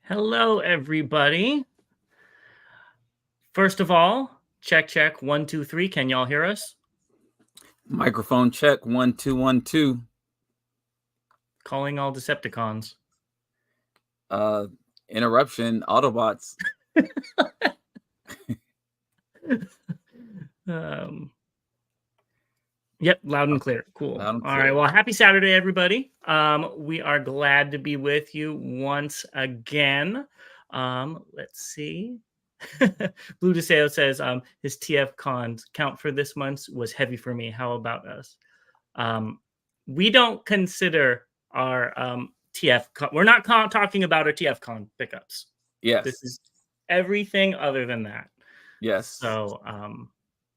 Hello, everybody. First of all, check 1 2 3. Can y'all hear us? Microphone check 1 2 1 2. Calling all Decepticons. Interruption. Autobots. Yep, loud and clear. Cool. Loud and All clear. right. Well, happy Saturday, everybody. We are glad to be with you once again. Let's see. Blue DeSeo says his TF cons count for this month was heavy for me. How about us? We don't consider our TF con. We're not talking about our TF con pickups. Yes. This is everything other than that. Yes. So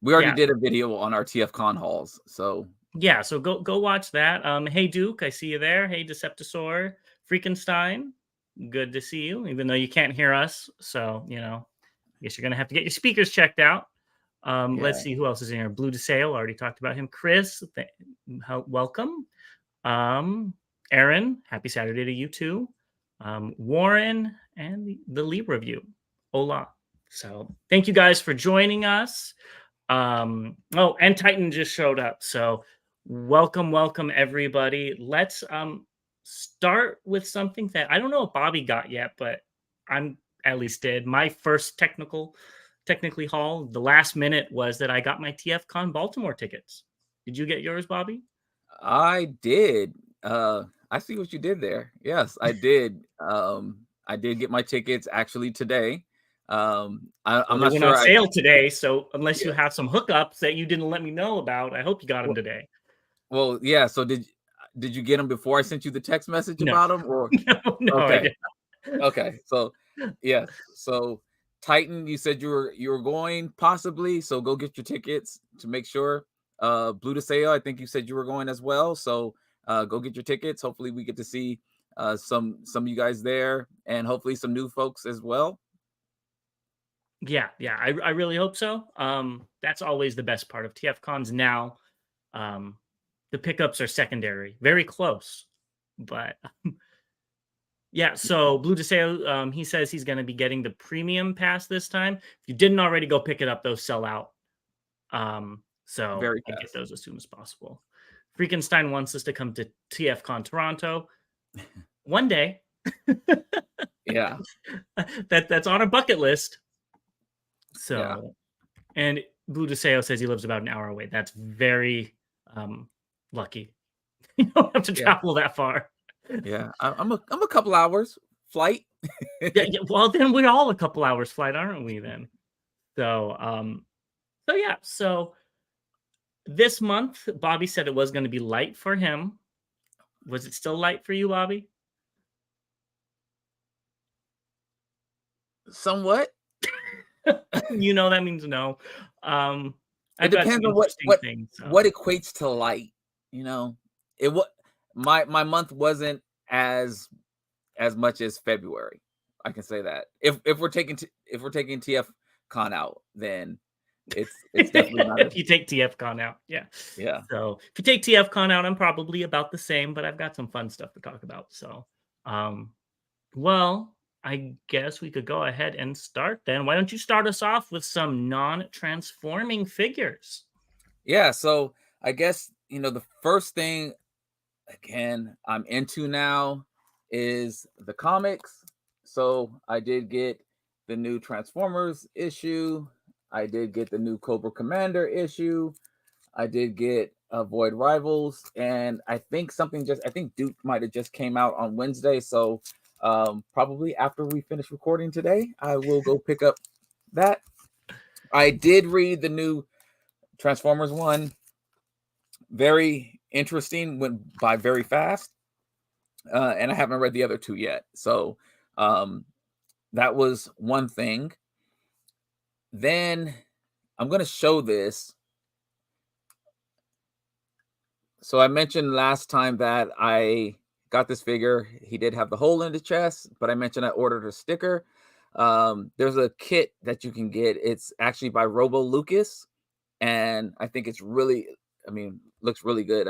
we already did a video on our TF con hauls. So yeah, so go watch that. Hey Duke, I see you there. Hey Deceptosaur, Freakenstein, good to see you, even though you can't hear us. So, you know, I guess you're gonna have to get your speakers checked out. Let's see who else is in here. Blue DeSale, already talked about him. Chris, welcome. Aaron, happy Saturday to you too. Warren and the Lee review. Hola. So thank you guys for joining us. Oh, and Titan just showed up. So welcome everybody. Let's start with something that I don't know if Bobby got yet, but I'm at least did. My first technically haul, the last minute was that I got my TFCon Baltimore tickets. Did you get yours, Bobby? I did. I see what you did there. Yes, I did. I did get my tickets actually today. I'm not went sure on sale today, so unless you have some hookups that you didn't let me know about, I hope you got them today. Well, yeah. So did you get them before I sent you the text message about them? Or no, okay, okay. So yes. So Titan, you said you were going possibly. So go get your tickets to make sure. Blue DeSeo, I think you said you were going as well. So go get your tickets. Hopefully we get to see some of you guys there, and hopefully some new folks as well. Yeah, I really hope so. That's always the best part of TF cons now. The pickups are secondary, very close, but yeah. So Blue DeSeo, he says he's going to be getting the premium pass this time. If you didn't already, go pick it up; those sell out. So Very I fast. get those as soon as possible. Freakenstein wants us to come to TFCon Toronto one day. Yeah, that's on a bucket list. So, and Blue DeSeo says he lives about an hour away. That's very lucky. You don't have to travel that far. Yeah, I'm a couple hours flight. yeah, well, then we're all a couple hours flight, aren't we? Then, so so this month, Bobby said it was going to be light for him. Was it still light for you, Bobby? Somewhat. You know that means no. It depends on what equates to light. You know, my month wasn't as much as February. I can say that. If we're taking TF Con out, then it's definitely not. If you take TF Con out, yeah. So if you take TF Con out, I'm probably about the same, but I've got some fun stuff to talk about. So, well, I guess we could go ahead and start then. Why don't you start us off with some non-transforming figures? Yeah, so I guess, the first thing, again, I'm into now is the comics. So I did get the new Transformers issue. I did get the new Cobra Commander issue. I did get Void Rivals. And I think Duke might have just came out on Wednesday. So Probably after we finish recording today, I will go pick up that. I did read the new Transformers one. Very interesting, went by very fast. And I haven't read the other two yet. So that was one thing. Then I'm going to show this. So I mentioned last time that I got this figure. He did have the hole in the chest, but I mentioned I ordered a sticker. There's a kit that you can get. It's actually by Robo Lucas, and I think it's really, looks really good.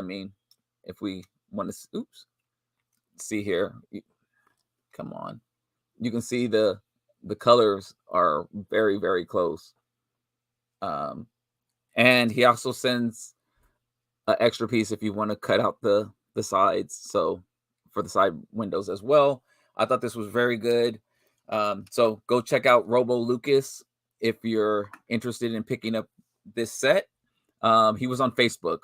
If we want to, see here, come on, you can see the colors are very, very close. And he also sends an extra piece if you want to cut out the sides, so for the side windows as well. I thought this was very good. So go check out Robo Lucas if you're interested in picking up this set. He was on Facebook.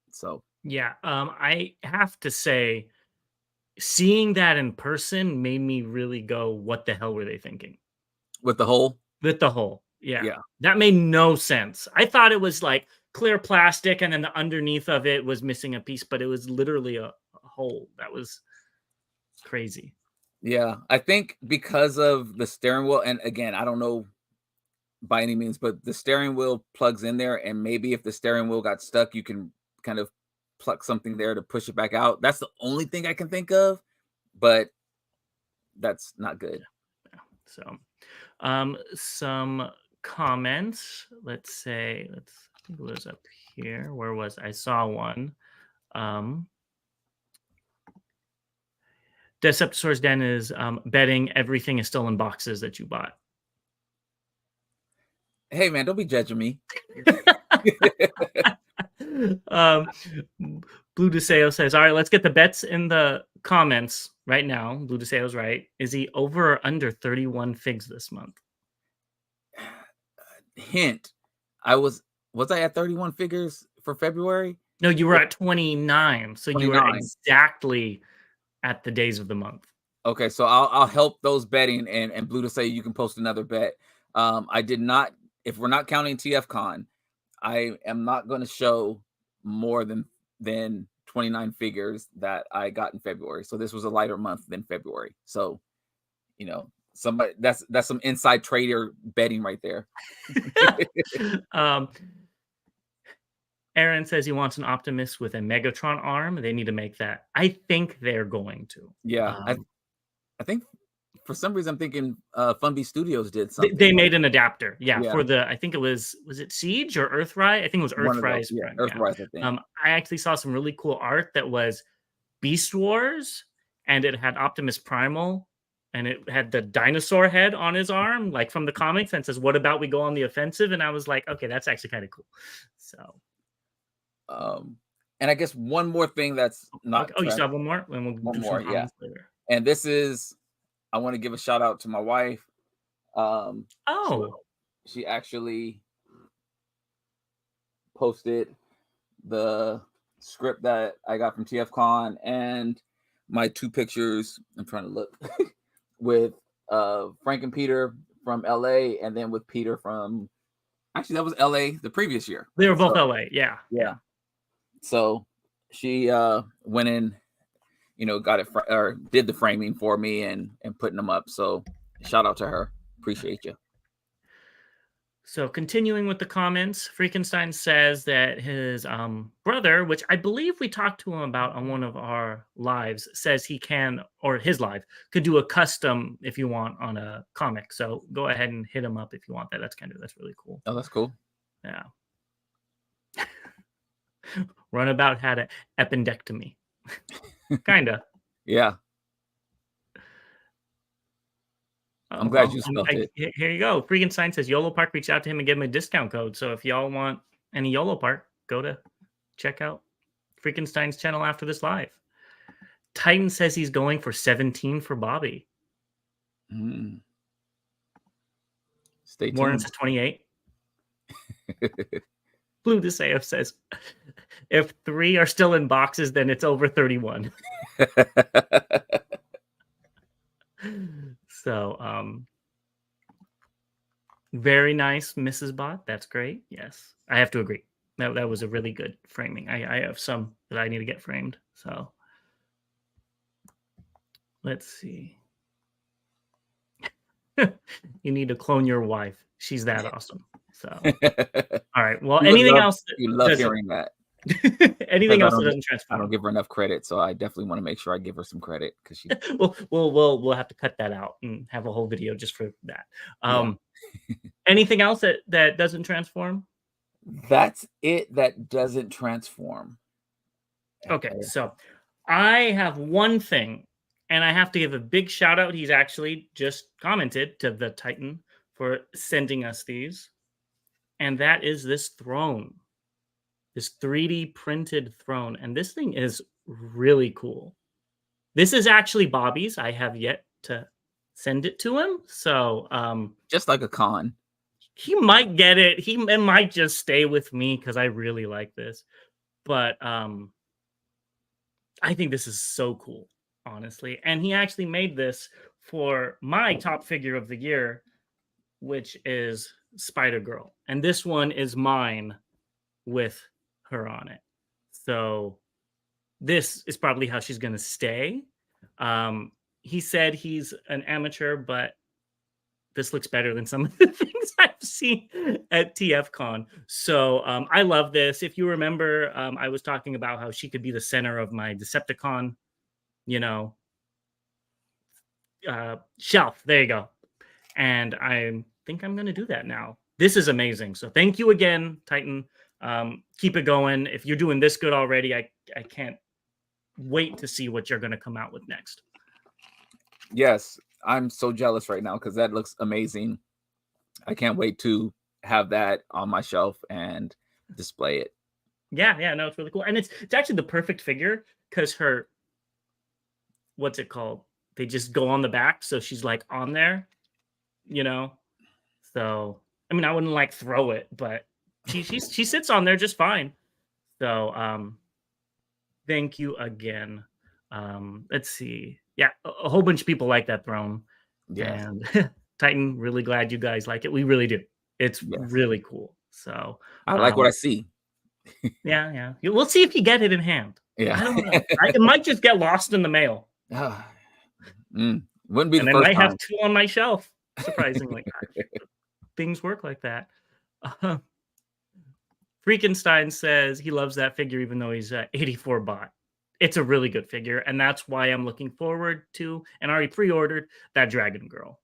So yeah, I have to say, seeing that in person made me really go, "What the hell were they thinking?" with the hole, With the hole, yeah, yeah, that made no sense. I thought it was like clear plastic, and then the underneath of it was missing a piece, but it was literally a hole. That was crazy. yeah. I think because of the steering wheel, and again, I don't know by any means, but the steering wheel plugs in there, and maybe if the steering wheel got stuck, you can kind of pluck something there to push it back out. That's the only thing I can think of, but that's not good. So, some comments. Let's I think it was up here. Where was I saw one? Deceptosaurus Den is betting everything is still in boxes that you bought. Hey man, don't be judging me. Blue DeSeo says, "All right, let's get the bets in the comments right now." Blue DeSeo's right. Is he over or under 31 figs this month? Hint, was I at 31 figures for February? No, you were at 29, so you were 29. exactly at the days of the month. Okay, so I'll help those betting, and Blue to say you can post another bet. I did not, if we're not counting TFCon, I am not going to show more than 29 figures that I got in February. So this was a lighter month than February. So, somebody that's some inside trader betting right there. Aaron says he wants an Optimus with a Megatron arm. They need to make that. I think they're going to. Yeah, I think for some reason I'm thinking Funby Studios did something. They made an adapter, Yeah. for the. I think it was it Siege or Earthrise? I think it was Earthrise. Yeah, Earthrise. I think. I actually saw some really cool art that was Beast Wars, and it had Optimus Primal, and it had the dinosaur head on his arm, like from the comics, and says, "What about we go on the offensive?" And I was like, "Okay, that's actually kind of cool." So. And I guess one more thing that's not. Oh, you still have one more? And we'll one do more, some yeah. later. And this is, I want to give a shout out to my wife. She actually posted the script that I got from TFCon and my 2 pictures. I'm trying to look with Frank and Peter from LA, and then with Peter from, actually that was LA the previous year. They were both LA. Yeah. So she went in, got it or did the framing for me and putting them up. So shout out to her. Appreciate you. So continuing with the comments, Freakenstein says that his brother, which I believe we talked to him about on one of our lives, says he can, or his live, could do a custom if you want on a comic. So go ahead and hit him up if you want that. That's really cool. Oh, that's cool. Yeah. Runabout had an appendectomy. Kinda. Yeah. I'm glad you spelled it. Here you go. Freakenstein says YOLO Park reached out to him and gave him a discount code. So if y'all want any YOLO Park, go to check out Freakenstein's channel after this live. Titan says he's going for 17 for Bobby. Stay tuned. Warren says 28. Blue DeSeo says, if 3 are still in boxes, then it's over 31. So very nice, Mrs. Bot. That's great. Yes, I have to agree. That was a really good framing. I have some that I need to get framed. So let's see. You need to clone your wife. She's that awesome. So all right. Well, anything else that you love doesn't hearing that. anything else that doesn't I transform? don't give her enough credit, so I definitely want to make sure I give her some credit because she. We'll have to cut that out and have a whole video just for that. Yeah, Anything else that doesn't transform? that's it. That doesn't transform. Okay, so I have one thing, and I have to give a big shout out. He's actually just commented to the Titan for sending us these, and that is this throne, this 3D printed throne, and this thing is really cool. This is actually Bobby's. I have yet to send it to him, so Just like a con. he might get it. It might just stay with me because I really like this, but I think this is so cool, honestly. And he actually made this for my top figure of the year, which is Spider Girl. And this one is mine with her on it. So this is probably how she's going to stay. He said he's an amateur, but this looks better than some of the things I've seen at TFCon. So I love this. If you remember, I was talking about how she could be the center of my Decepticon, you know, shelf. There you go. And I think I'm going to do that now. This is amazing. So thank you again, Titan. Keep it going. If you're doing this good already, I can't wait to see what you're going to come out with next. Yes, I'm so jealous right now because that looks amazing. I can't wait to have that on my shelf and display it. Yeah, no, it's really cool. And it's actually the perfect figure because her, what's it called? They just go on the back. So she's like on there, you know? So, I mean, I wouldn't like throw it, but she sits on there just fine. So, thank you again. Let's see. Yeah, a whole bunch of people like that throne. Yes. And Titan, really glad you guys like it. We really do. It's Yes. really cool. So I like what I see. yeah. We'll see if you get it in hand. Yeah. I don't know. It might just get lost in the mail. Wouldn't be And the I first might time. have two on my shelf, surprisingly. Things work like that. Freakenstein says he loves that figure even though he's 84 bot. It's a really good figure, and that's why I'm looking forward to and already pre-ordered that Dragon Girl.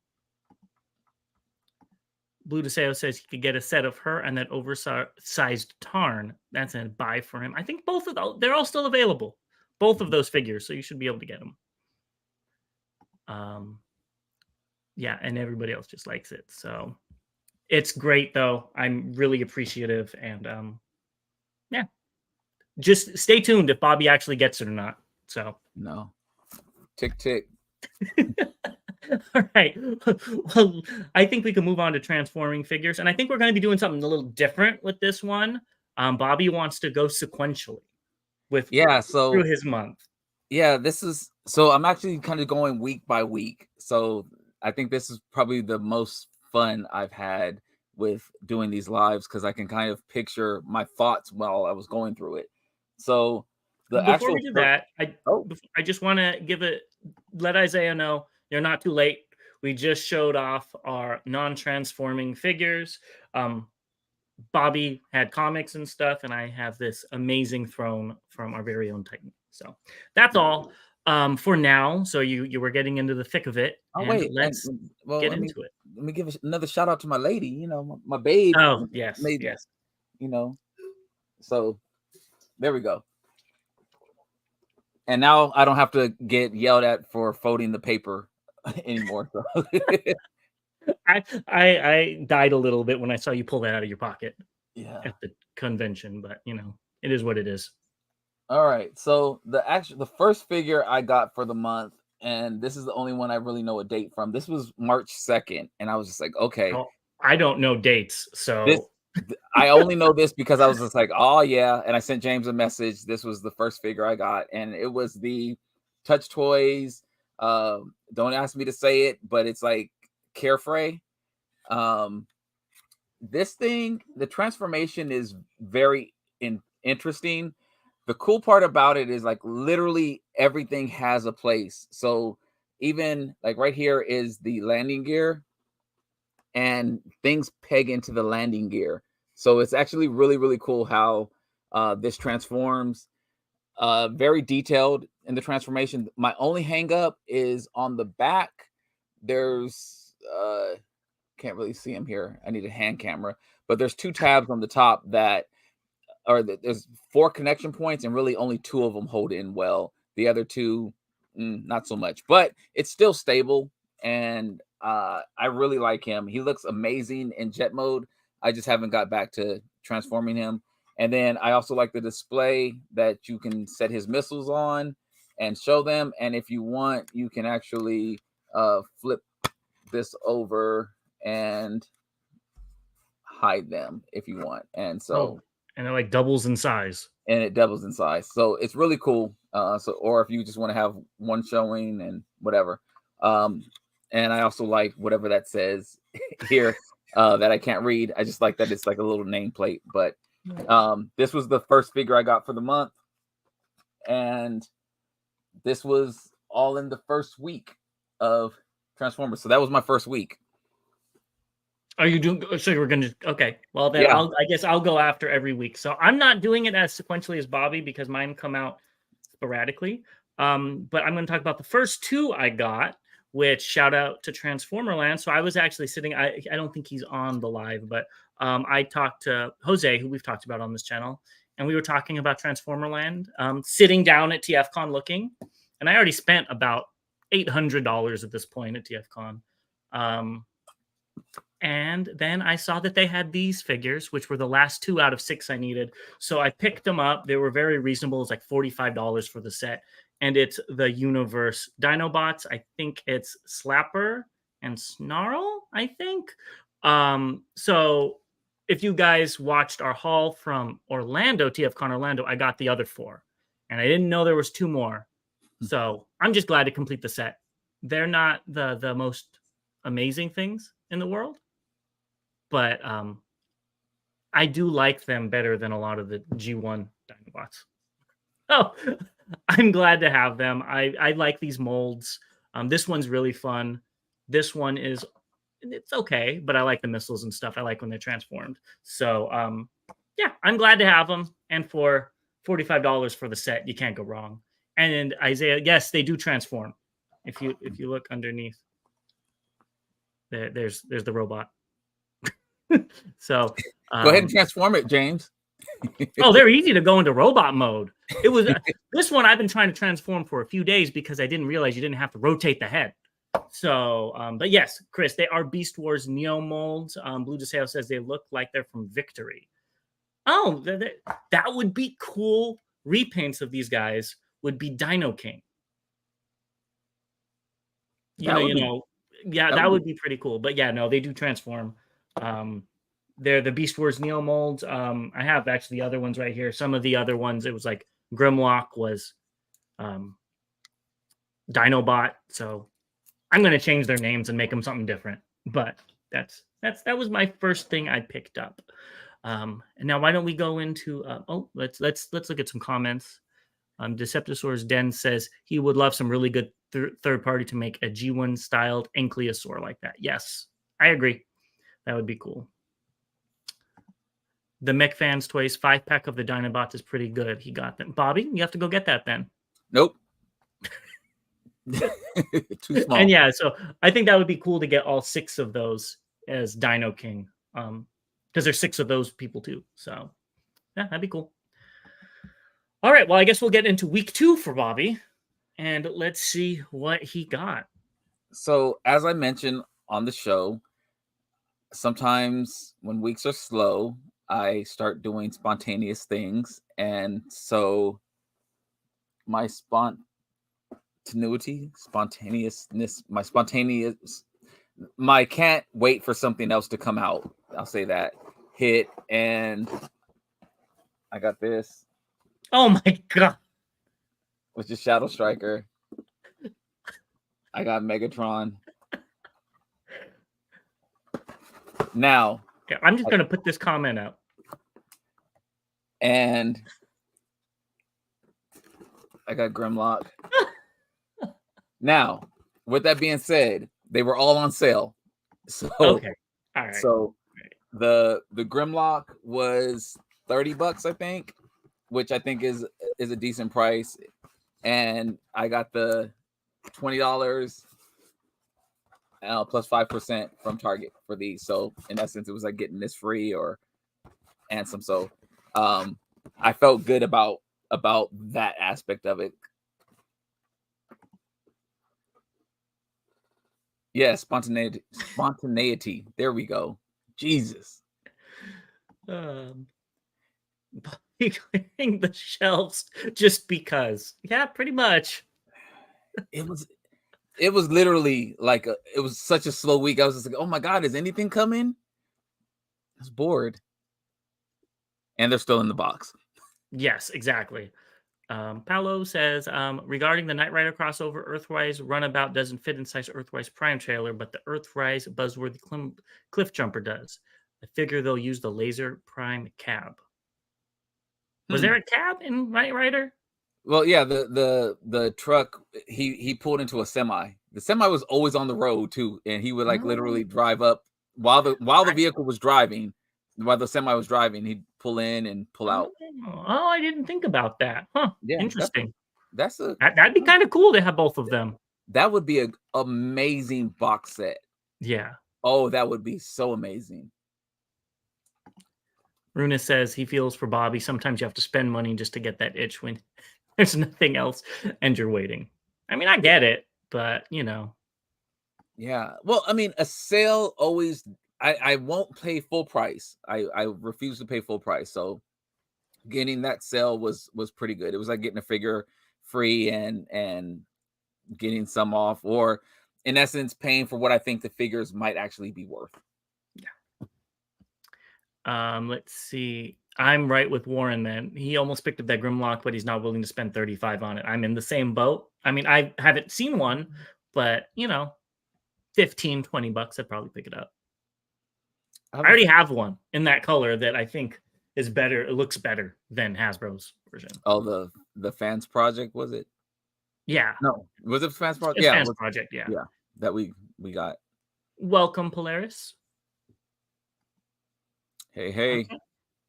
Blue DeSeo says he could get a set of her and that oversized Tarn. That's a buy for him. I think both of those, they're all still available. Both of those figures, so you should be able to get them. Yeah, and everybody else just likes it. So it's great, though. I'm really appreciative, and yeah, just stay tuned if Bobby actually gets it or not. So no, tick. All right. Well, I think we can move on to transforming figures, and I think we're going to be doing something a little different with this one. Bobby wants to go sequentially with through his month. Yeah, this is so I'm actually kind of going week by week. So I think this is probably the most fun I've had with doing these lives because I can kind of picture my thoughts while I was going through it. So Before we do that, I just want to let Isaiah know you're not too late. We just showed off our non-transforming figures. Bobby had comics and stuff, and I have this amazing throne from our very own Titan. So that's all for now. So you were getting into the thick of it. Oh, and wait, let's get into it. Let me give another shout out to my lady, you know, my babe. Oh, yes. You know, so there we go. And now I don't have to get yelled at for folding the paper anymore. So. I died a little bit when I saw you pull that out of your pocket at the convention, but it is what it is. All right. So the first figure I got for the month, and this is the only one I really know a date from. This was March 2nd, and I was just like, okay. Oh, I don't know dates, so I only know this because I was just like, oh yeah. And I sent James a message. This was the first figure I got, and it was the Touch Toys Don't ask me to say it, but it's like Carefree. This thing, the transformation is very interesting. The cool part about it is like literally everything has a place. So even like right here is the landing gear, and things peg into the landing gear. So it's actually really, really cool how this transforms. Very detailed in the transformation. My only hang up is on the back. There's can't really see them here. I need a hand camera, but there's 2 tabs on the top that there's 4 connection points, and really only 2 of them hold in well. The other 2, not so much, but it's still stable. And I really like him. He looks amazing in jet mode. I just haven't got back to transforming him. And then I also like the display that you can set his missiles on and show them. And if you want, you can actually flip this over and hide them if you want. And so, and it like doubles in size. and it doubles in size. So it's really cool. Or if you just want to have one showing and whatever. And I also like whatever that says here that I can't read. I just like that it's like a little nameplate. But this was the first figure I got for the month, and this was all in the first week of Transformers. So that was my first week. Are you doing so? You're gonna okay. Well, then Yeah. I guess I'll go after every week. So I'm not doing it as sequentially as Bobby because mine come out sporadically. But I'm going to talk about the first 2 I got, which shout out to Transformerland. So I was actually sitting. I don't think he's on the live, but I talked to Jose, who we've talked about on this channel, and we were talking about Transformerland. Sitting down at TFCon looking, and I already spent about $800 at this point at TFCon. And then I saw that they had these figures, which were the last 2 out of 6 I needed. So I picked them up. They were very reasonable. It's like $45 for the set. And it's the Universe Dinobots. I think it's Slapper and Snarl, I think. So if you guys watched our haul from Orlando, TFCon Orlando, I got the other 4. And I didn't know there was 2 more. So I'm just glad to complete the set. They're not the most amazing things in the world, but I do like them better than a lot of the G1 Dinobots. Oh, I'm glad to have them. I like these molds. This one's really fun. This one it's okay, but I like the missiles and stuff. I like when they're transformed. So yeah, I'm glad to have them. And for $45 for the set, you can't go wrong. And Isaiah, yes, they do transform. If you look underneath, there's the robot. So Go ahead and transform it, James. oh, they're easy to go into robot mode. It was this one I've been trying to transform for a few days because I didn't realize you didn't have to rotate the head. So, but yes, Chris, they are Beast Wars Neo molds. Blue DeSeo says they look like they're from Victory. Oh, that would be cool. Repaints of these guys would be Dino King. That would be pretty cool. But yeah, no, they do transform. They're the Beast Wars Neo molds. I have actually the other ones right here. Some of the other ones, it was like Grimlock was Dinobot. So I'm going to change their names and make them something different. But that was my first thing I picked up. And now why don't we go into let's look at some comments. Deceptosaurus Den says he would love some really good third party to make a G1 styled Ankylosaur like that. Yes, I agree. That would be cool. The Mech Fans Toys 5-pack of the Dinobots is pretty good. He got them. Bobby, you have to go get that then. Nope. Too small. And yeah, so I think that would be cool to get all 6 of those as Dino King. Because there's 6 of those people too. So yeah, that'd be cool. All right, well, I guess we'll get into week 2 for Bobby. And let's see what he got. So as I mentioned on the show, sometimes when weeks are slow, I start doing spontaneous things. And so my my can't wait for something else to come out. I'll say that hit, and I got this. Oh my God. Which is Shadow Striker. I got Megatron. Now, Yeah, I'm just gonna put this comment up. and I got Grimlock. Now, with that being said, they were all on sale. So Okay. All right. So the Grimlock was $30, I think, which I think is a decent price. And I got the $20 plus 5% from Target for these. So in essence, it was like getting this free or and some. So I felt good about that aspect of it. Yeah, spontaneity. There we go. Jesus. Clearing the shelves just because. Yeah, pretty much. It was literally like it was such a slow week. I was just like, oh my God, is anything coming? I was bored. And they're still in the box. Yes, exactly. Paolo says, regarding the Knight Rider crossover, Earthrise Runabout doesn't fit inside Earthrise Prime trailer, but the Earthrise Buzzworthy Cliff Jumper does. I figure they'll use the Laser Prime cab. Was there a cab in Knight Rider? Well, yeah, the truck he pulled into a semi. The semi was always on the road too, and he would like literally drive up while the vehicle was driving, while the semi was driving, he'd pull in and pull out. Oh, I didn't think about that. Huh. Yeah, Interesting. that'd be kind of cool to have both of them. That would be an amazing box set. Yeah. Oh, that would be so amazing. Runa says he feels for Bobby. Sometimes you have to spend money just to get that itch when there's nothing else and you're waiting. I mean, I get it, but you know. Yeah. Well, I mean, a sale always I won't pay full price. I refuse to pay full price. So getting that sale was pretty good. It was like getting a figure free and getting some off, or in essence paying for what I think the figures might actually be worth. Yeah. Let's see. I'm right with Warren, man. He almost picked up that Grimlock, but he's not willing to spend 35 on it. I'm in the same boat. I mean, I haven't seen one, but you know, 15, 20 bucks, I'd probably pick it up. I already have one in that color that I think is better. It looks better than Hasbro's version. Oh, the Fans Project, was it? Yeah. No, was it Fans Project? Yeah, Fans Project. Yeah. Yeah, that we got. Welcome, Polaris. Hey. Okay.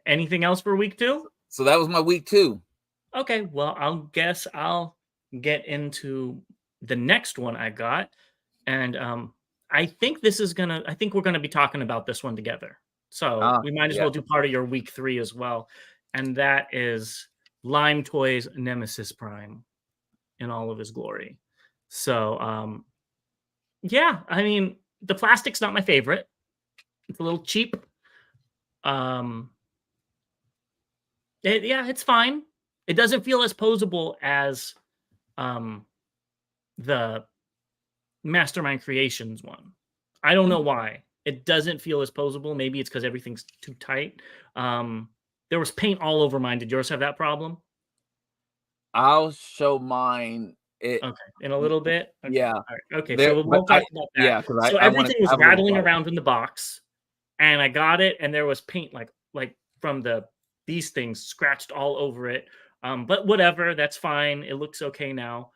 Anything else for week 2? So that was my week 2. Okay, well, I'll get into the next one I got, and I think we're gonna be talking about this one together. So we might as well do part of your week 3 as well, and that is Lime Toys Nemesis Prime in all of his glory. So yeah, I mean the plastic's not my favorite. It's a little cheap. It's fine. It doesn't feel as posable as the Mastermind Creations one. I don't know why. It doesn't feel as posable. Maybe it's because everything's too tight. There was paint all over mine. Did yours have that problem? I'll show mine. Okay, in a little bit. Okay. Yeah. All right. Okay. So we'll talk about that. Yeah. So everything was rattling around in the box, and I got it, and there was paint like from these things scratched all over it. But whatever, that's fine. It looks okay now.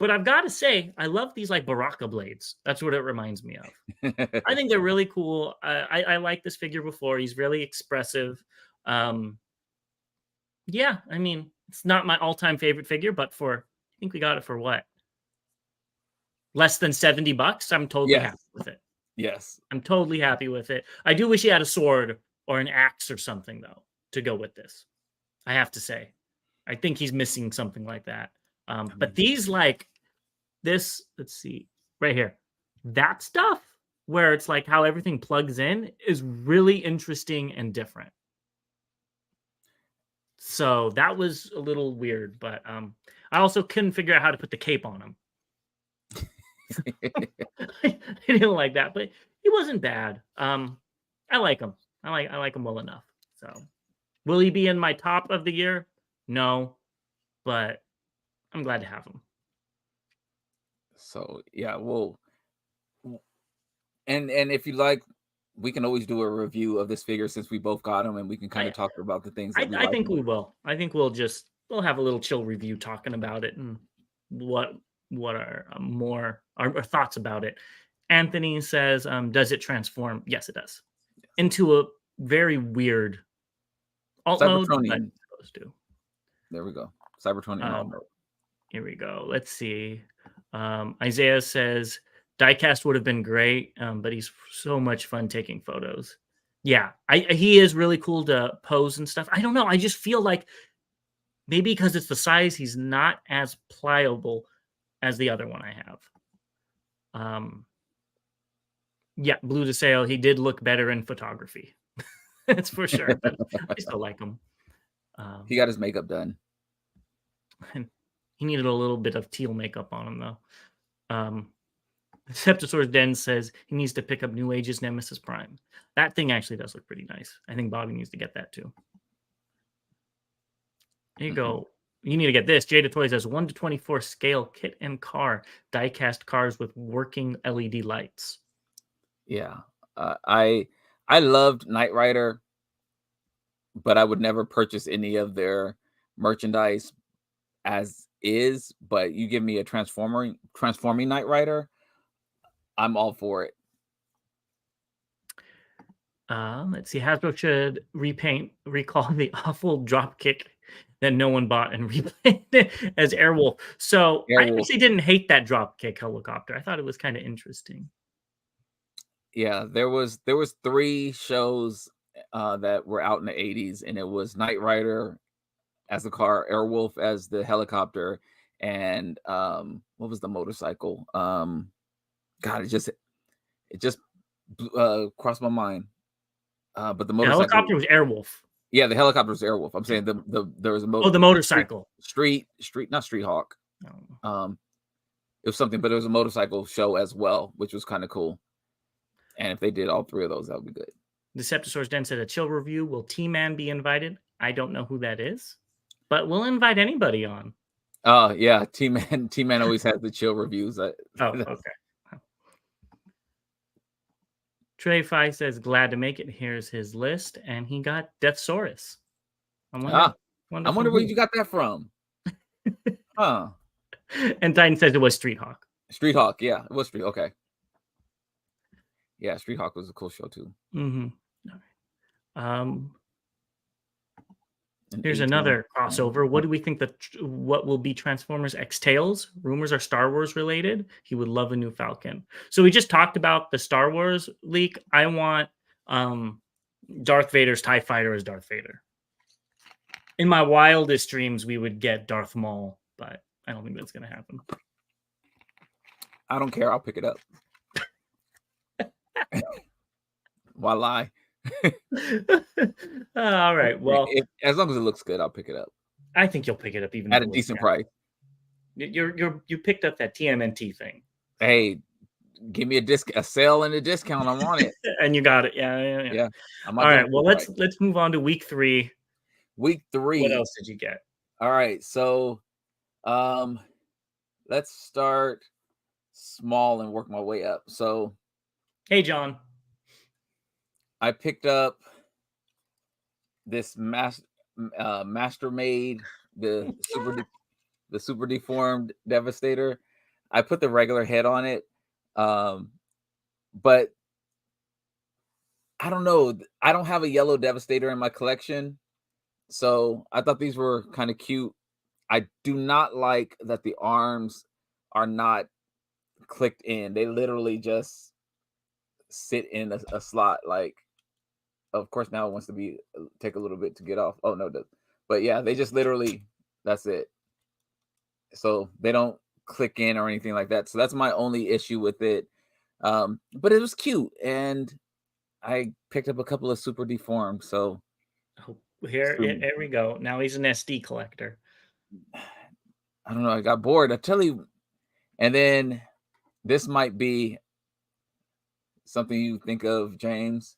But I've got to say, I love these like Baraka blades. That's what it reminds me of. I think they're really cool. I like this figure before. He's really expressive. Yeah, I mean, it's not my all-time favorite figure, but I think we got it for what? Less than $70. I'm totally happy with it. Yes. I'm totally happy with it. I do wish he had a sword or an axe or something, though, to go with this. I have to say. I think he's missing something like that. But these, like, this, let's see, right here. That stuff, where it's like how everything plugs in, is really interesting and different. So that was a little weird, but I also couldn't figure out how to put the cape on him. I didn't like that, but he wasn't bad. I like him. I like him well enough. So, will he be in my top of the year? No, but I'm glad to have him. So yeah, and if you like, we can always do a review of this figure since we both got them, and we can kind I, of talk about the things that I we I like. think we will. I think we'll have a little chill review talking about it and what what are more our thoughts about it. Anthony says, does it transform? Yes, it does. Into a very weird alt mode, but Cybertronian. it's supposed to. There we go. Cybertronian alt Um, mode. Here we go. Let's see. Isaiah says diecast would have been great, but he's so much fun taking photos. Yeah, he is really cool to pose and stuff. I don't know. I just feel like maybe because it's the size, he's not as pliable as the other one I have. Yeah, Blue DeSalle, he did look better in photography. That's for sure, but I still like him. He got his makeup done. And he needed a little bit of teal makeup on him, though. Septosaurus Den says he needs to pick up New Age's Nemesis Prime. That thing actually does look pretty nice. I think Bobby needs to get that too. There you go. You need to get this. Jada Toys has 1:24 scale kit and car, die-cast cars with working LED lights. Yeah. I loved Knight Rider, but I would never purchase any of their merchandise as is. But you give me a transforming Knight Rider, I'm all for it. Let's see. Hasbro should recall the awful dropkick that no one bought and repaint it as Airwolf. So I Airwolf. actually didn't hate that dropkick helicopter. I thought it was kind of interesting. Yeah, there was 3 shows that were out in the 80s, and it was Knight Rider as the car, Airwolf as the helicopter, and what was the motorcycle? God, it just crossed my mind. But the The motorcycle, helicopter was Airwolf. yeah, the helicopter was Airwolf. I'm saying there was a the motorcycle. Street, not Street Hawk. Oh. It was something, but it was a motorcycle show as well, which was kind of cool. And if they did all 3 of those, that would be good. Deceptosaurus Den said a chill review. Will T-Man be invited? I don't know who that is, but we'll invite anybody on. Yeah, T-Man always has the chill reviews. Okay. Trey Fi says glad to make it. Here's his list, and he got Deathsaurus. I wonder where you got that from. Huh? And Titan says it was Street Hawk. Street Hawk, yeah, it was Street. Okay. Yeah, Street Hawk was a cool show too. Mm-hmm. Here's another crossover. What do we think what will be Transformers X Tails? Rumors are Star Wars related. He would love a new Falcon. So we just talked about the Star Wars leak. I want Darth Vader's TIE Fighter as Darth Vader. In my wildest dreams, we would get Darth Maul, but I don't think that's going to happen. I don't care. I'll pick it up. Why lie? All right. Well, as long as it looks good, I'll pick it up. I think you'll pick it up even at a decent price. You picked up that TMNT thing. Hey, give me a sale and a discount. I want it. And you got it. Yeah. All right. Well, let's move on to week 3. Week 3. What else did you get? All right. So, let's start small and work my way up. So, hey, John. I picked up this Master Made, the super deformed Devastator. I put the regular head on it, but I don't know. I don't have a yellow Devastator in my collection, so I thought these were kind of cute. I do not like that the arms are not clicked in. They literally just sit in a slot. Like, of course, now it wants to take a little bit to get off. Oh no, but yeah, they just literally, that's it. So they don't click in or anything like that. So that's my only issue with it. But it was cute, and I picked up a couple of super deformed. So here we go. Now he's an SD collector. I don't know. I got bored. I tell you. And then this might be something you think of, James.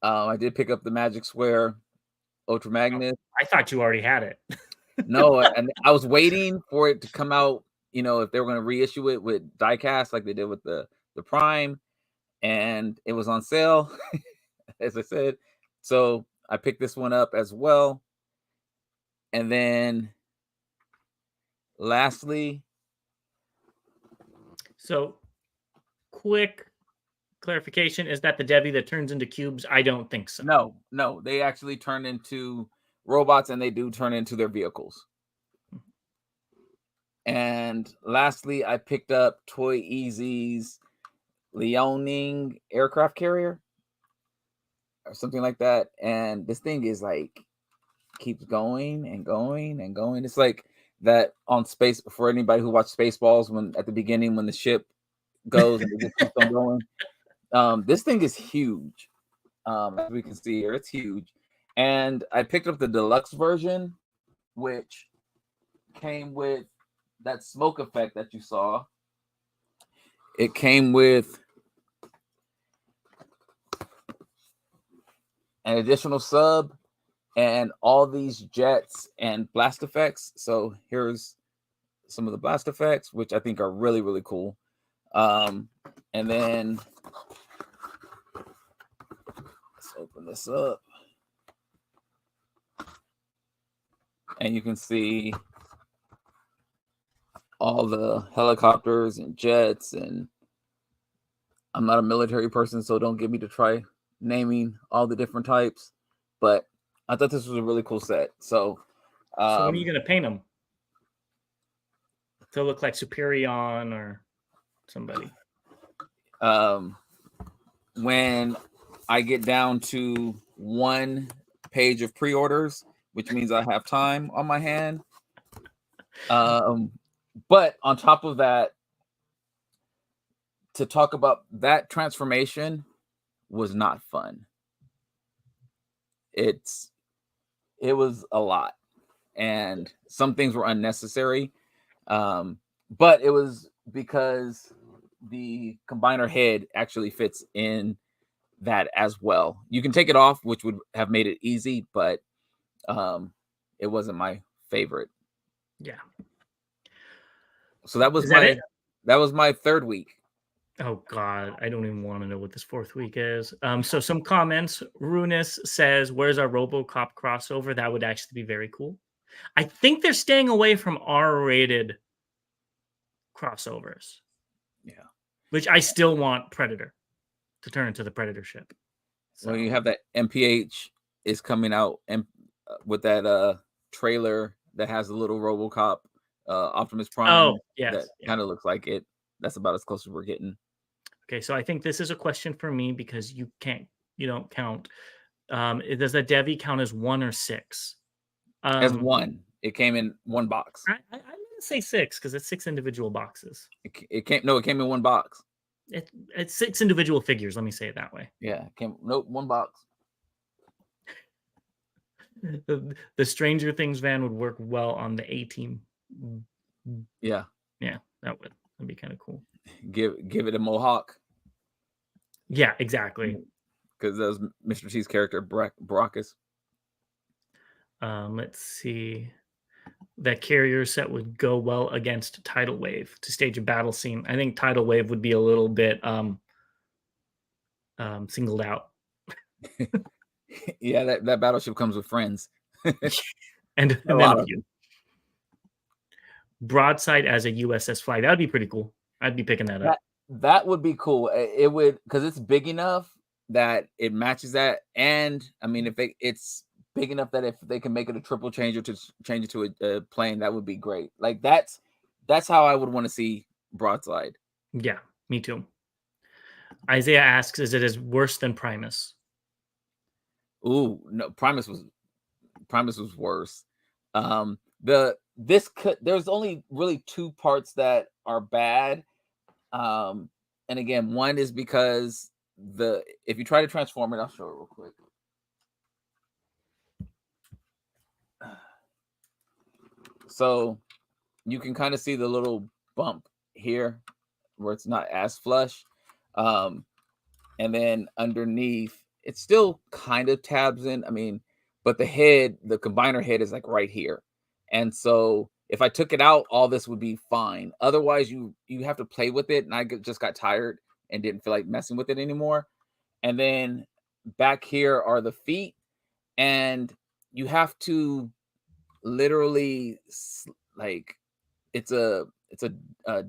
I did pick up the Magic Square Ultra Magnus. I thought you already had it. No, and I was waiting for it to come out you know, if they were going to reissue it with diecast like they did with the Prime, and it was on sale, as I said. So I picked this one up as well. And then lastly, So, quick clarification: is that the Devi that turns into cubes? I don't think so. no, they actually turn into robots, and they do turn into their vehicles. And lastly, I picked up Toy Easy's Liaoning aircraft carrier or something like that. And this thing is like keeps going and going and going. It's like that on space for anybody who watched Spaceballs, when at the beginning when the ship goes and it just keeps on going. This thing is huge. As we can see here, it's huge. And I picked up the deluxe version, which came with that smoke effect that you saw. It came with an additional sub and all these jets and blast effects. So here's some of the blast effects, which I think are really, really cool. And then let's open this up. And you can see all the helicopters and jets. And I'm not a military person, so don't get me to try naming all the different types. But I thought this was a really cool set. So when are you going to paint them? To look like Superion or somebody? When I get down to one page of pre-orders, which means I have time on my hand. But on top of that, to talk about that transformation was not fun. It was a lot, and some things were unnecessary. But it was because the combiner head actually fits in that as well. You can take it off, which would have made it easy, but it wasn't my favorite. Yeah. So that was that was my third week. Oh God, I don't even want to know what this fourth week is. So some comments. Runis says, "Where's our RoboCop crossover?" That would actually be very cool. I think they're staying away from R-rated crossovers. Yeah. Which I still want Predator to turn into the Predator ship. So you have that MPH is coming out and with that trailer that has a little RoboCop Optimus Prime. Oh, yes. That kind of looks like it. That's about as close as we're getting. Okay, so I think this is a question for me because you don't count. Does the Devi count as 1 or 6? As 1. It came in 1 box. I'm gonna say 6 because it's 6 individual boxes. It came in 1 box. It's 6 individual figures. Let me say it that way. Yeah, it came 1 box. The Stranger Things van would work well on the A-Team. Yeah, that'd be kind of cool. Give it a mohawk. Yeah, exactly. Because that was Mr. T's character, Baracus. Let's see. That carrier set would go well against Tidal Wave to stage a battle scene. I think Tidal Wave would be a little bit singled out. Yeah, that battleship comes with friends. and a lot of them. Broadside as a USS flag. That would be pretty cool. I'd be picking that up. That would be cool. It would, because it's big enough that it matches that. And I mean, if it's big enough that if they can make it a triple changer to change it to a plane, that would be great. Like that's how I would want to see Broadside. Yeah, me too. Isaiah asks, is it as worse than Primus? Ooh, no, Primus was worse. There's only really 2 parts that are bad. And again, one is because if you try to transform it, I'll show it real quick. So you can kind of see the little bump here where it's not as flush. And then underneath, it still kind of tabs in. I mean, but the combiner head is like right here. And so if I took it out, all this would be fine. Otherwise, you have to play with it, and just got tired and didn't feel like messing with it anymore. And then back here are the feet, and you have to literally like it's a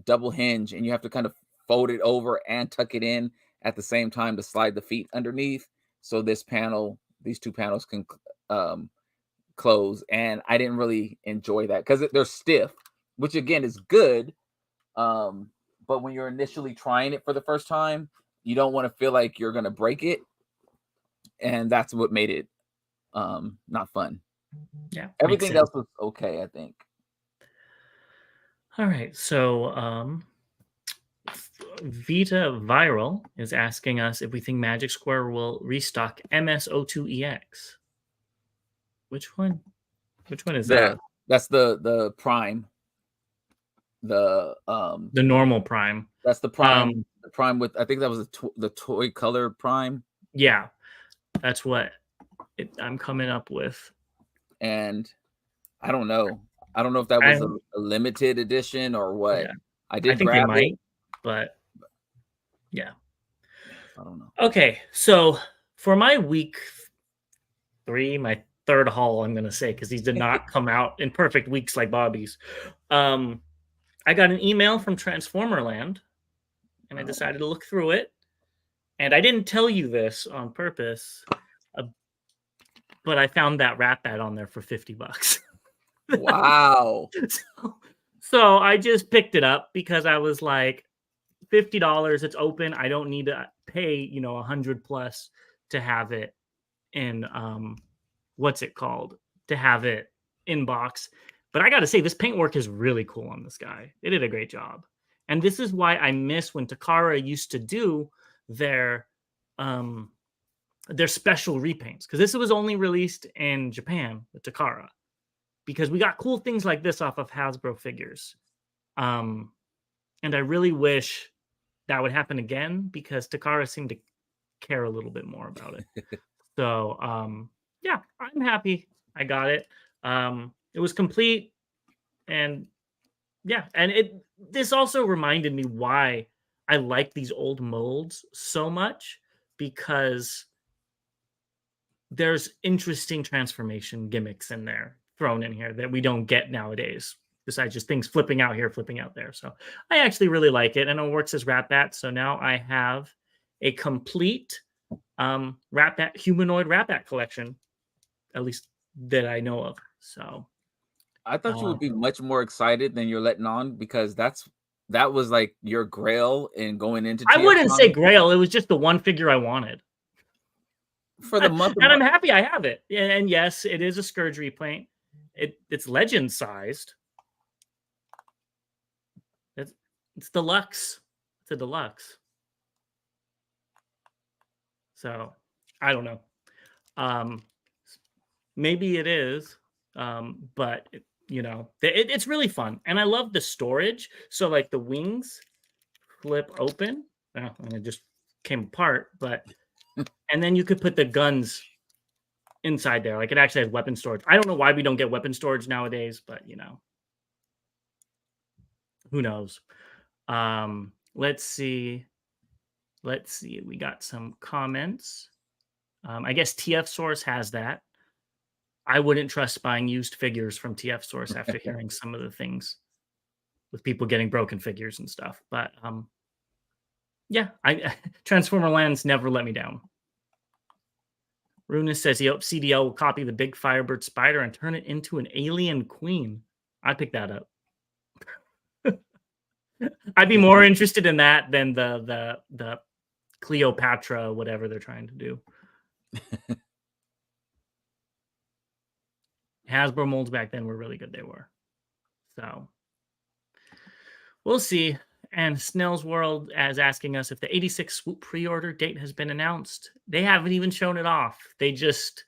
double hinge, and you have to kind of fold it over and tuck it in at the same time to slide the feet underneath. So these two panels can um, close, and I didn't really enjoy that because they're stiff, which again is good. But when you're initially trying it for the first time, you don't want to feel like you're gonna break it, and that's what made it not fun. Yeah, makes Everything sense. else was okay, I think. All right, so Vita Viral is asking us if we think Magic Square will restock MSO2EX. Which one? Which one is that? That's the prime. The normal Prime. That's the prime. Um, The prime with, I think that was the toy color prime. yeah, that's what I'm coming up with. And I don't know. I don't know if that was a limited edition or what. Yeah, I did think they grab might, it, but yeah. I don't know. Okay, so for my week 3, my third haul, I'm going to say, because these did not come out in perfect weeks like Bobby's. I got an email from Transformerland, and I decided to look through it. And I didn't tell you this on purpose, but I found that Rat Bat on there for $50. Wow. So I just picked it up because I was like, $50, it's open. I don't need to pay, 100 plus to have it in what's it called? To have it in box. But I got to say, this paintwork is really cool on this guy. They did a great job. And this is why I miss when Takara used to do their special repaints, because this was only released in Japan with Takara, because we got cool things like this off of Hasbro figures. And I really wish that would happen again, because Takara seemed to care a little bit more about it. So yeah, I'm happy I got it. It was complete, and yeah, and this also reminded me why I like these old molds so much, because there's interesting transformation gimmicks in there thrown in here that we don't get nowadays, besides just things flipping out here, flipping out there. So I actually really like it, and it works as Rat Bat. So now I have a complete humanoid Rat Bat collection, at least that I know of. So I thought you would be much more excited than you're letting on, because that was like your grail in going into I wouldn't say TFCon grail. It was just the one figure I wanted. for the month of And I'm happy I have it. And yes, it is a Scourge repaint. It's legend sized. It's deluxe. It's a deluxe. So I don't know. Maybe it is. But it's really fun. And I love the storage. So like the wings flip open. And it just came apart, but and then you could put the guns inside there. Like, it actually has weapon storage. I don't know why we don't get weapon storage nowadays, but who knows? Let's see. We got some comments. I guess TF Source has that. I wouldn't trust buying used figures from TF Source after hearing some of the things with people getting broken figures and stuff. But yeah, Transformer Lands never let me down. Runus says he hopes CDL will copy the big Firebird spider and turn it into an alien queen. I'd pick that up. I'd be more interested in that than the Cleopatra, whatever they're trying to do. Hasbro molds back then were really good. They were. So we'll see. And Snell's World is asking us if the 86 Swoop pre-order date has been announced. They haven't even shown it off. They just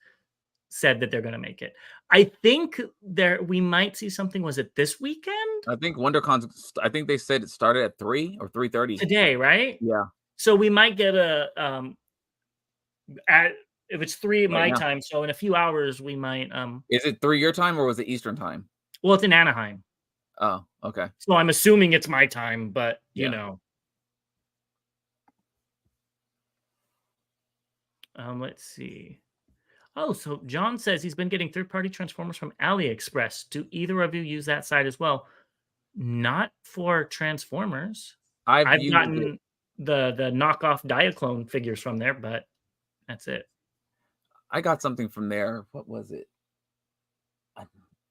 said that they're going to make it. I think we might see something. Was it this weekend? I think WonderCon. I think they said it started at 3 or 3:30 today, right? Yeah. So we might get if it's 3 my time. So in a few hours we might. Is it 3 your time or was it Eastern time? Well, it's in Anaheim. Oh, okay. So I'm assuming it's my time, but you Yeah. know. Let's see. Oh, so John says he's been getting third-party transformers from AliExpress. Do either of you use that site as well? Not for transformers. I've I've used it. gotten the knockoff Diaclone figures from there, but that's it. I got something from there. What was it? I,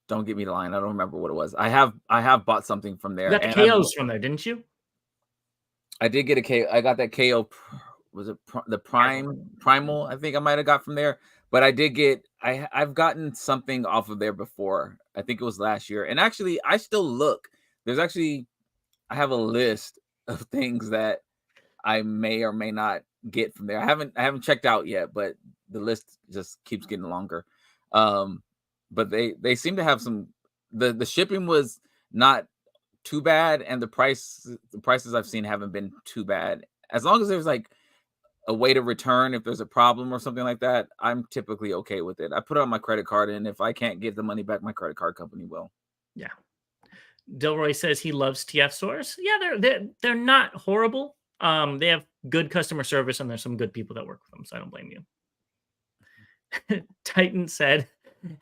don't get me the line. I don't remember what it was. I have bought something from You there, got the and I've KOs from there, didn't you? I did get a K. I got that KO. Was it the primal? I think I might have got from there. But I did get. I've gotten something off of there before. I think it was last year. And actually, I still look. There's actually I have a list of things that I may or may not get from there. I haven't checked out yet, but the list just keeps getting longer. Um, but they seem to have some. The shipping was not too bad, and the prices I've seen haven't been too bad. As long as there's like a way to return if there's a problem or something like that, I'm typically okay with it. I put it on my credit card, and if I can't get the money back, my credit card company will. Yeah. Delroy says he loves TF stores. Yeah, they're not horrible. They have good customer service and there's some good people that work with them, so I don't blame you. Titan said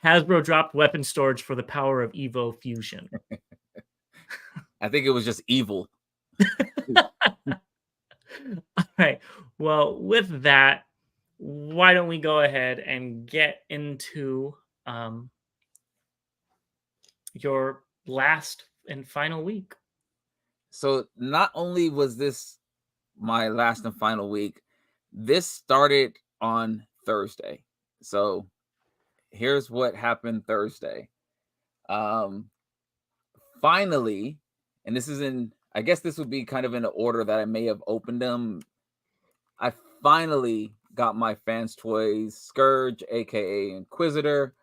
Hasbro dropped weapon storage for the power of Evo Fusion. I think it was just evil. All right. Well, with that, why don't we go ahead and get into your last and final week? So not only was this my last and final week, this started on Thursday. So here's what happened Thursday. Um, finally, and this is in, I guess this would be kind of in the order that I may have opened them. I finally got my Fans Toys Scourge, aka Inquisitor.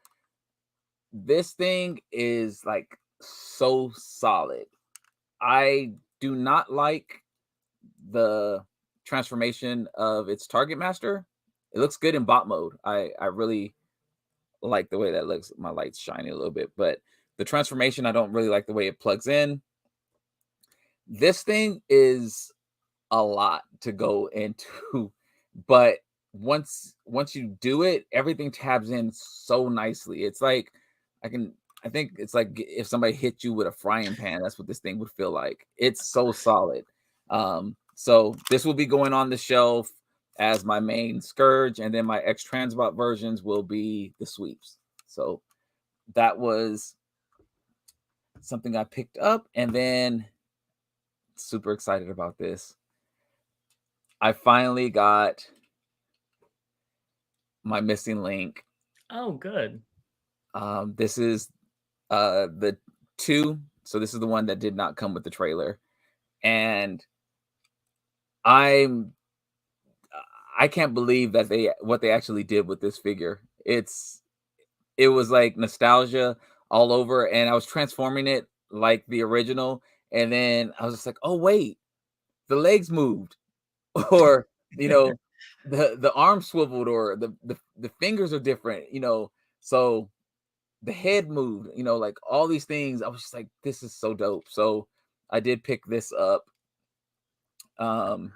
This thing is like so solid. I do not like the transformation of its target master. It looks good in bot mode. I really like the way that looks. My light's shining a little bit, but the transformation, I don't really like the way it plugs in. This thing is a lot to go into, but once you do it, everything tabs in so nicely. It's like I think it's like if somebody hit you with a frying pan, that's what this thing would feel like. It's so solid. So this will be going on the shelf as my main Scourge, and then my X Transbot versions will be the sweeps. So that was something I picked up, and then super excited about this. I finally got my missing link. Oh, good. This is the 2. So this is the one that did not come with the trailer. And I'm I can't believe that what they actually did with this figure. It was like nostalgia all over, and I was transforming it like the original, and then I was just like, "Oh wait, the legs moved." Or, you know, the arm swiveled, or the fingers are different, so the head moved, like all these things. I was just like, this is so dope. So I did pick this up. Um,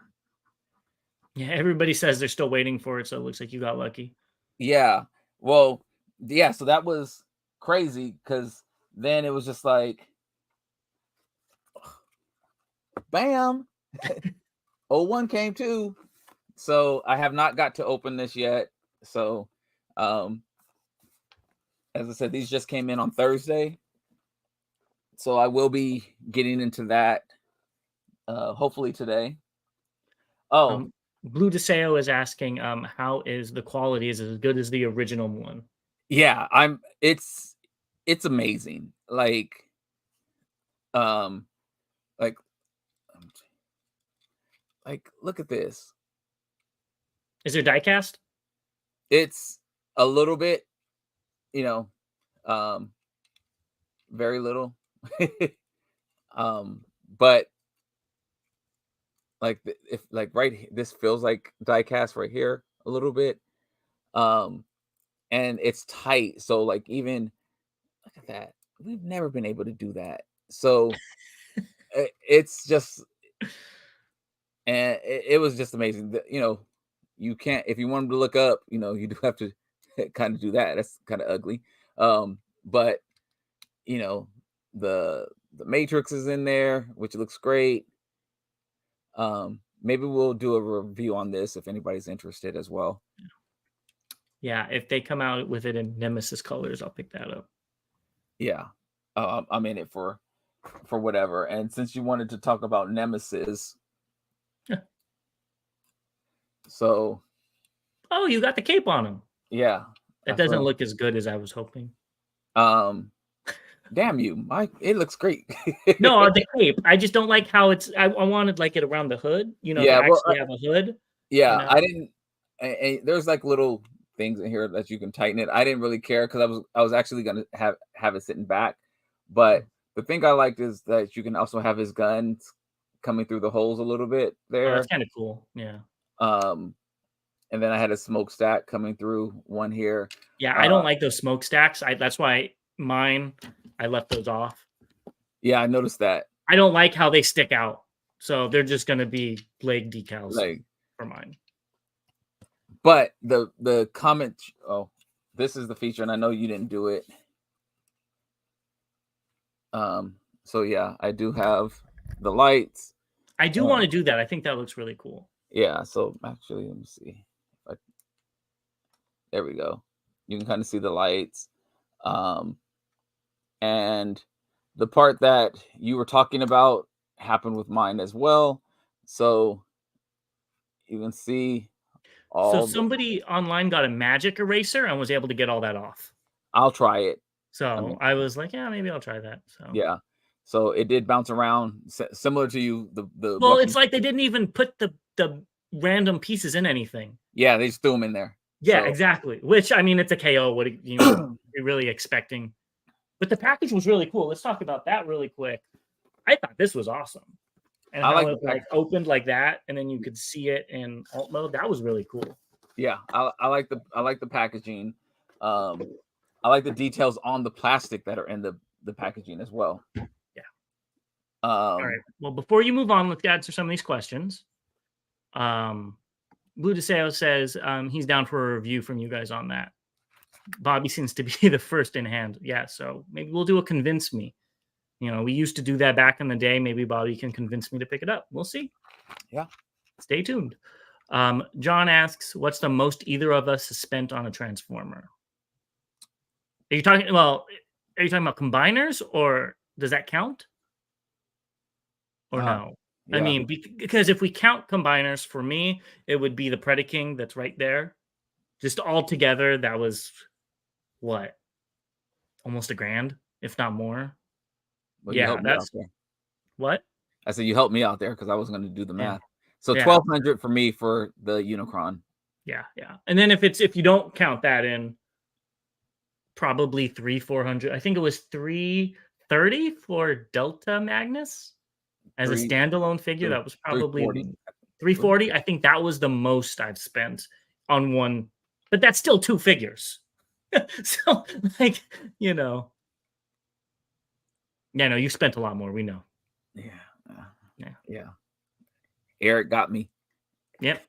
Yeah, everybody says they're still waiting for it, so it looks like you got lucky. yeah, well, yeah, so that was crazy because then it was just like, bam, O1 came too. So I have not got to open this yet. So, um, as I said, these just came in on Thursday. So I will be getting into that hopefully today. Oh, Um, Blue DeSeo is asking, how is the quality? Is it as good as the original one? yeah, it's amazing. Um like look at this. Is there diecast? It's a little bit, you know, um very little. um but if like this feels like diecast right here a little bit. Um and it's tight. So like even look at that. We've never been able to do that. So it's just, and it was just amazing. You know, you can't, if you want them to look up, you know, you do have to kind of do that. That's kind of ugly. But you know, the Matrix is in there, which looks great. Maybe we'll do a review on this if anybody's interested as well. Yeah, if they come out with it in Nemesis colors, I'll pick that up. Yeah, I'm in it for whatever. And since you wanted to talk about Nemesis, Yeah. so Oh, you got the cape on him. yeah, That doesn't look as good as I was hoping. Damn you, Mike! It looks great. No, the cape. I just don't like how it's. I wanted like it around the hood. You know, to Yeah, well, actually have a hood. You yeah, know. I didn't. And there's like little things in here that you can tighten it. I didn't really care because I was actually gonna have it sitting back, but the thing I liked is that you can also have his guns coming through the holes a little bit Oh, that's there. kind of cool. Yeah. Um, and then I had a smokestack coming through one here. Yeah, I don't like those smokestacks. That's why mine. I left those off. Yeah, I noticed that. I don't like how they stick out, so they're just going to be leg decals Like, for mine. but the comment. Oh, this is the feature, and I know you didn't do it. So yeah, I do have the lights. I do want to do that. I think that looks really cool. Yeah, so actually, let me see. There we go. You can kind of see the lights. And the part that you were talking about happened with mine as well. So you can see So all somebody online got a magic eraser and was able to get all that off. I'll try it. So I was like, yeah, maybe I'll try that. So yeah. So it did bounce around, similar to you. Well, it's like they didn't even put the random pieces in anything. Yeah, they just threw them in there. Yeah, So. exactly. Which, I mean, it's a KO. What you know, you're really expecting. But the package was really cool. Let's talk about that really quick. I thought this was awesome. And how it like opened like that, and then you could see it in alt mode. That was really cool. Yeah, I like the packaging. I like the details on the plastic that are in the packaging as well. Yeah. All right. Well, before you move on, let's answer some of these questions. Blue DeSeo says he's down for a review from you guys on that. Bobby seems to be the first in hand. Yeah, so maybe we'll do a convince me. You know, we used to do that back in the day. Maybe Bobby can convince me to pick it up. We'll see. Yeah. Stay tuned. John asks, what's the most either of us has spent on a Transformer? Are you talking about combiners, or does that count? Or no? Yeah. I mean, because if we count combiners, for me, it would be the Predaking that's right there. Just all together, that was what? Almost $1,000, if not more. Well, yeah, that's what? I said you helped me out there because I was going to do the math. So 1,200 for me for the Unicron. Yeah. And then if you don't count that in, probably 300-400. I think it was 330 for Delta Magnus as a standalone figure. That was probably 340. I think that was the most I've spent on one, but that's still 2 figures. So, like, you know. Yeah, no, you spent a lot more. We know. Yeah. Eric got me. Yep.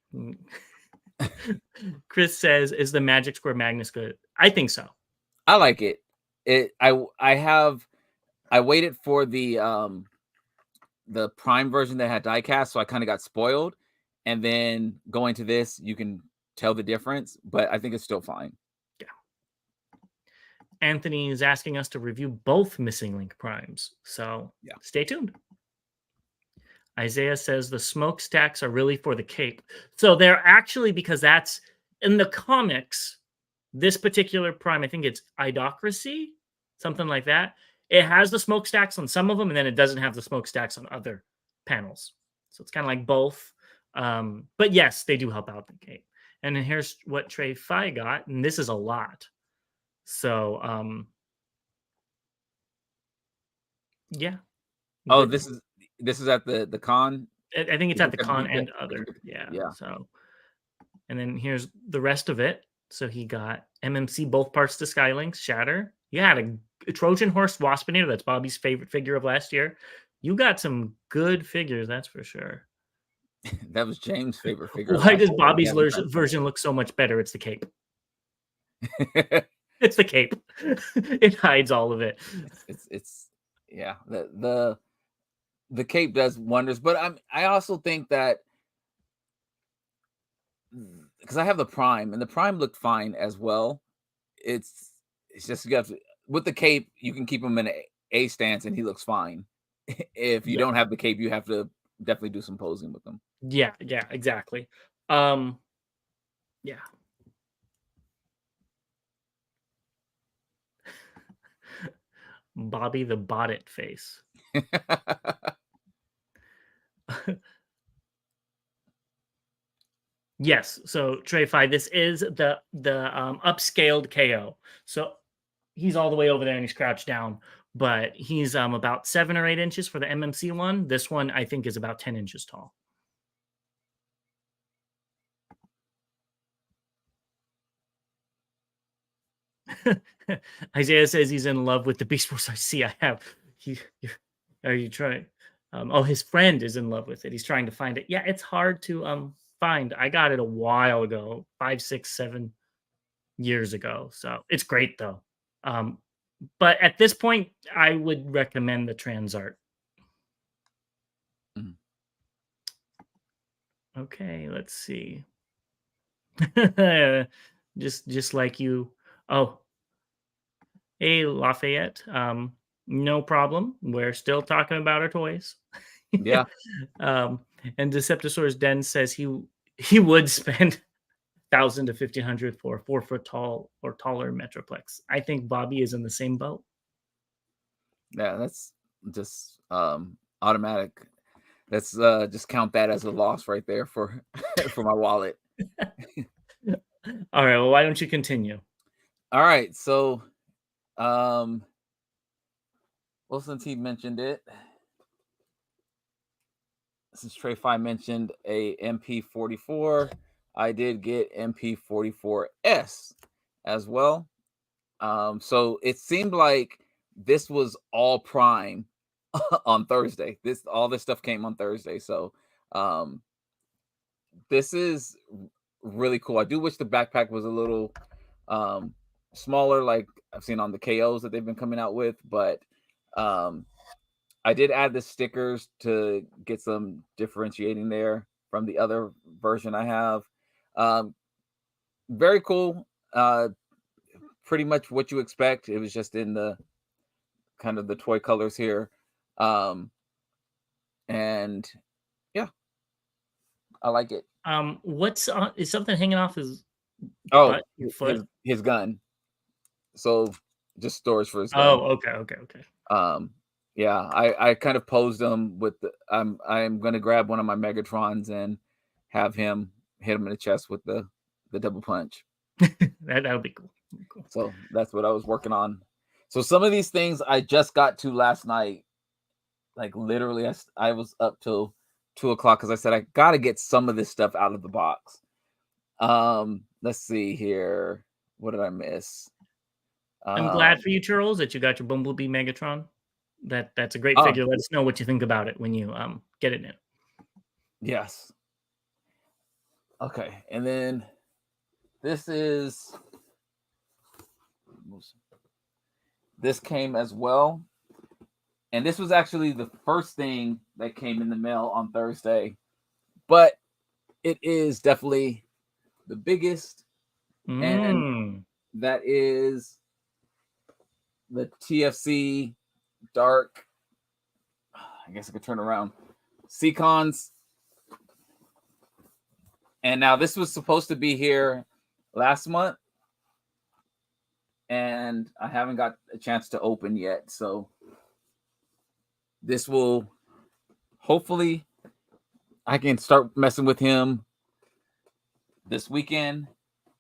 Chris says, "Is the Magic Square Magnus good?" I think so. I like it. I waited for the Prime version that had diecast, so I kind of got spoiled. And then going to this, you can tell the difference, but I think it's still fine. Yeah. Anthony is asking us to review both Missing Link Primes, so stay tuned. Isaiah says the smokestacks are really for the cape. So they're actually, because that's in the comics, this particular Prime, I think it's Idocracy, something like that. It has the smokestacks on some of them, and then it doesn't have the smokestacks on other panels. So it's kind of like both. But yes, they do help out the cape. And then here's what Trey Fi got, and this is a lot. So, yeah. Oh, this is at the con. I think it's at the con and other. Yeah. So, and then here's the rest of it. So he got MMC both parts to Skylinks, Shatter. You had Trojan Horse Waspinator, that's Bobby's favorite figure of last year. You got some good figures, that's for sure. That was James' favorite figure Why last does year. Bobby's version look so much better? It's the cape. It's the cape. It hides all of it. It's yeah. The cape does wonders, but I also think that because I have the Prime and the Prime looked fine as well. It's just you have to, with the cape you can keep him in a stance and he looks fine. If you Yeah. don't have the cape, you have to definitely do some posing with them. Yeah, exactly. Yeah. Bobby the Bought It face. Yes, so Trey Fi, this is the upscaled KO. So he's all the way over there and he's crouched down, but he's about 7 or 8 inches for the MMC one. This one I think is about 10 inches tall. Isaiah says he's in love with the Beast Wars. I see. I have. Are you trying? Oh, his friend is in love with it. He's trying to find it. Yeah, it's hard to find. I got it a while ago, 5, 6, 7 years ago. So it's great though. But at this point, I would recommend the trans art. Mhm. Okay, let's see. just like you. Oh, hey Lafayette. No problem. We're still talking about our toys. Yeah, um, and Deceptosaurus Den says he would spend 1,000 to 1,500 for a 4-foot tall or taller Metroplex. I think Bobby is in the same boat. yeah, that's just automatic. Let's just count that as a loss right there for for my wallet. All right. Well, why don't you continue? All right, so well, since he mentioned it, since Trey Fi mentioned a MP44, I did get MP44S as well. So it seemed like this was all Prime on Thursday. All this stuff came on Thursday, so um, this is really cool. I do wish the backpack was a little um, smaller, like I've seen on the KOs that they've been coming out with, but um, I did add the stickers to get some differentiating there from the other version I have. Um, very cool. Pretty much what you expect. It was just in the kind of the toy colors here. And yeah, I like it. What's is something hanging off his Oh, butt, your foot? his gun. So just storage for his gun. Oh, okay. Um, yeah, I kind of posed him with the I'm gonna grab one of my Megatrons and have him hit him in the chest with the double punch. That'll be cool. Cool. So that's what I was working on. So some of these things I just got to last night. Like literally, I was up till 2 o'clock because I said I gotta get some of this stuff out of the box. Let's see here. What did I miss? I'm glad Um, for you, Charles, that you got your Bumblebee Megatron. That's a great oh figure. Let us know what you think about it when you get it in. yes. Okay, and then this is this came as well, and this was actually the first thing that came in the mail on Thursday, but it is definitely the biggest, and Mm. that is the TFC Dark. I guess I could turn around. Seacons. And now this was supposed to be here last month, and I haven't got a chance to open yet. So this will hopefully I can start messing with him this weekend.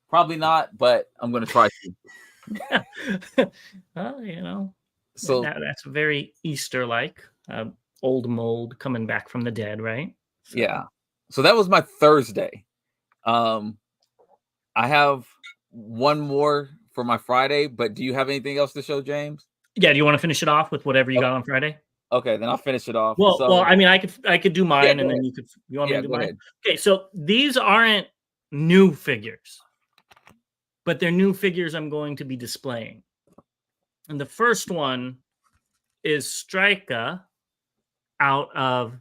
Probably not, but I'm gonna try to. Well, So that's very Easter-like. Old mold coming back from the dead, right? So yeah. So that was my Thursday. Um I have one more for my Friday, but do you have anything else to show, James? Yeah, do you want to finish it off with whatever you Oh, got on Friday? okay, then I'll finish it off. Well, So I mean, I could do yeah, mine, go and then ahead. you want me Yeah, to do go mine? ahead. Okay, so these aren't new figures, but they're new figures I'm going to be displaying. And the first one is Strika out of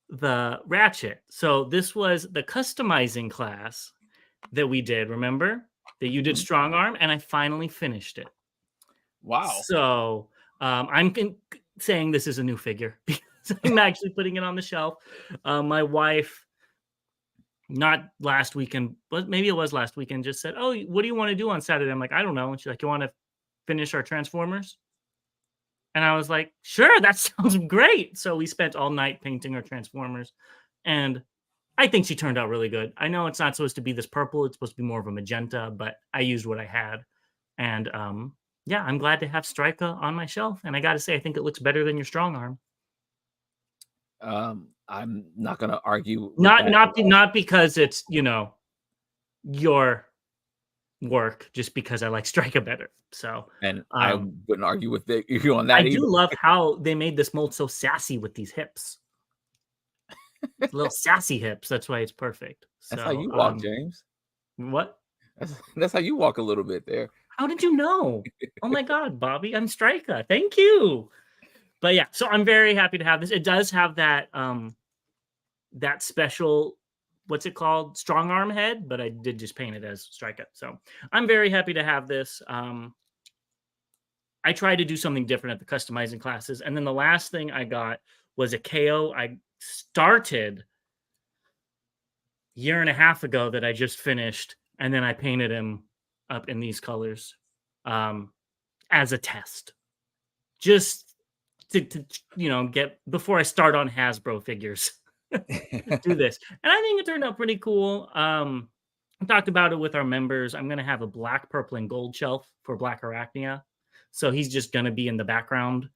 the Ratchet. So this was the customizing class that we did, remember? That you did Mhm. strong arm, and I finally finished it. Wow. So I'm saying this is a new figure because I'm actually putting it on the shelf. My wife, not last weekend, but maybe it was last weekend, just said, "Oh, what do you want to do on Saturday?" I'm like, "I don't know." And she's like, "You want to finish our Transformers?" And I was like, "Sure, that sounds great." So we spent all night painting our Transformers, and I think she turned out really good. I know it's not supposed to be this purple; it's supposed to be more of a magenta, but I used what I had, and yeah, I'm glad to have Strika on my shelf. And I got to say, I think it looks better than your strong arm. I'm not gonna argue with Not that at not all. not because it's your work, just because I like Strika better. So And I um, wouldn't argue with you on I that do either. love how they made this mold so sassy with these hips, little sassy hips. That's why it's perfect. That's how So you walk, James. what? That's how you walk a little bit there. How did you know? Oh my God, Bobby, I'm Strika. Thank you. But yeah, so I'm very happy to have this. It does have that special, what's it called, strong arm head, but I did just paint it as Strike Up. So I'm very happy to have this. I tried to do something different at the customizing classes, and then the last thing I got was a KO I started a year and a half ago that I just finished, and then I painted him up in these colors um, as a test, just to get before I start on Hasbro figures. Do this. And I think it turned out pretty cool. I talked about it with our members. I'm going to have a black, purple, and gold shelf for Black Arachnia. So he's just going to be in the background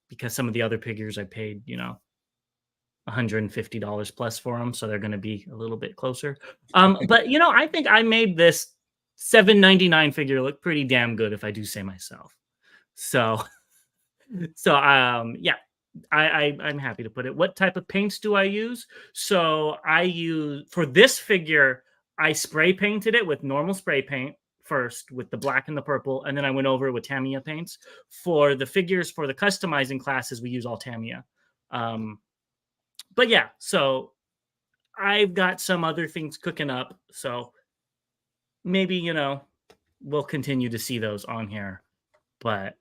because some of the other figures I paid, $150 plus for them. So they're going to be a little bit closer. But, I think I made this $7.99 figure look pretty damn good, if I do say myself. So, yeah, I'm happy to put it. What type of paints do I use? So I use for this figure, I spray painted it with normal spray paint first with the black and the purple, and then I went over it with Tamiya paints. For the figures for the customizing classes, we use all Tamiya. But yeah, so I've got some other things cooking up. So maybe, we'll continue to see those on here. But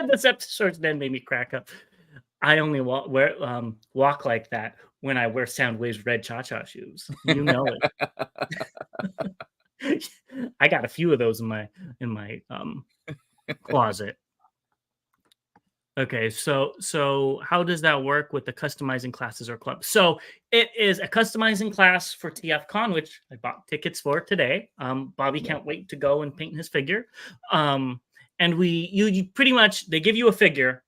this episode's then made me crack up. I only walk like that when I wear Soundwave's red cha-cha shoes. You know it. I got a few of those in my closet. Okay, so how does that work with the customizing classes or clubs? So it is a customizing class for TFCon, which I bought tickets for today. Bobby Yeah. can't wait to go and paint his figure. And you pretty much, they give you a figure.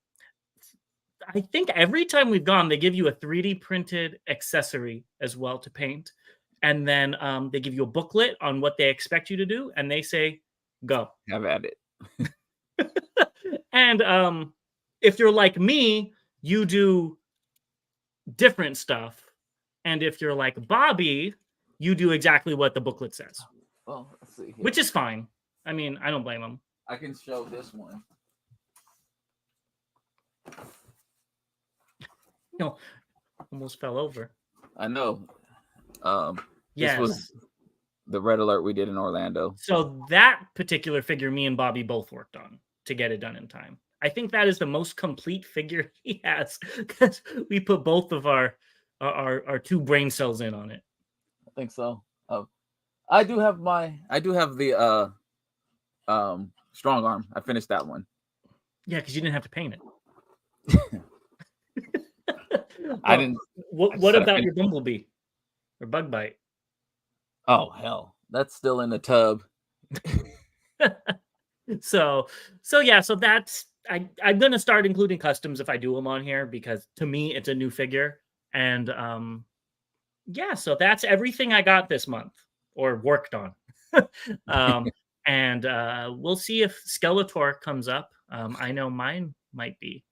I think every time we've gone, they give you a 3D printed accessory as well to paint. And then they give you a booklet on what they expect you to do. And they say, go. Have at it. And if you're like me, you do different stuff. And if you're like Bobby, you do exactly what the booklet says, Well, let's see here. which is fine. I mean, I don't blame him. I can show this one. No, almost fell over. I know. This Yes. was the red alert we did in Orlando. So that particular figure, me and Bobby both worked on to get it done in time. I think that is the most complete figure he has because we put both of our two brain cells in on it. I think so. I do have the strong arm. I finished that one. Yeah, because you didn't have to paint it. I didn't. What about your bumblebee or bug bite? Oh hell, that's still in the tub. So yeah, so that's I'm gonna start including customs if I do them on here because to me it's a new figure. And yeah, so that's everything I got this month or worked on. And we'll see if Skeletor comes up. I know mine might be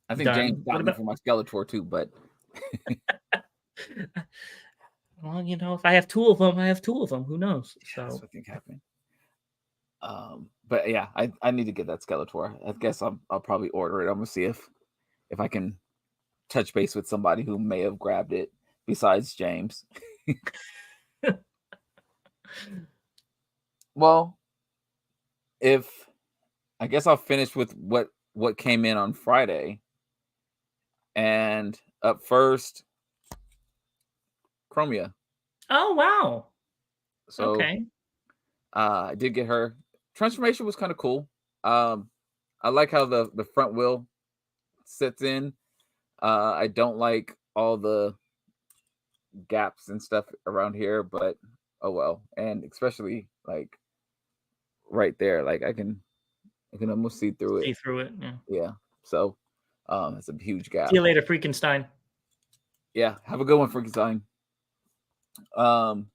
I think James done. What got me about? for my Skeletor too, but Well, if I have two of them, I have two of them. Who knows? yeah, that's So what I think happened. But yeah, I need to get that Skeletor. I guess I'll probably order it. I'm gonna see if I can touch base with somebody who may have grabbed it besides James. Well, if I guess I'll finish with what came in on Friday. And up first, Chromia. oh wow, So okay, I did get her. Transformation was kind of cool. Um, I like how the front wheel sits in. I don't like all the gaps and stuff around here, but oh well. And especially like right there, like I can almost see through see it. through it. Yeah. Yeah. So it's a huge See gap. you later, Freakenstein. Yeah. Have a good one, Freaky Time. Um,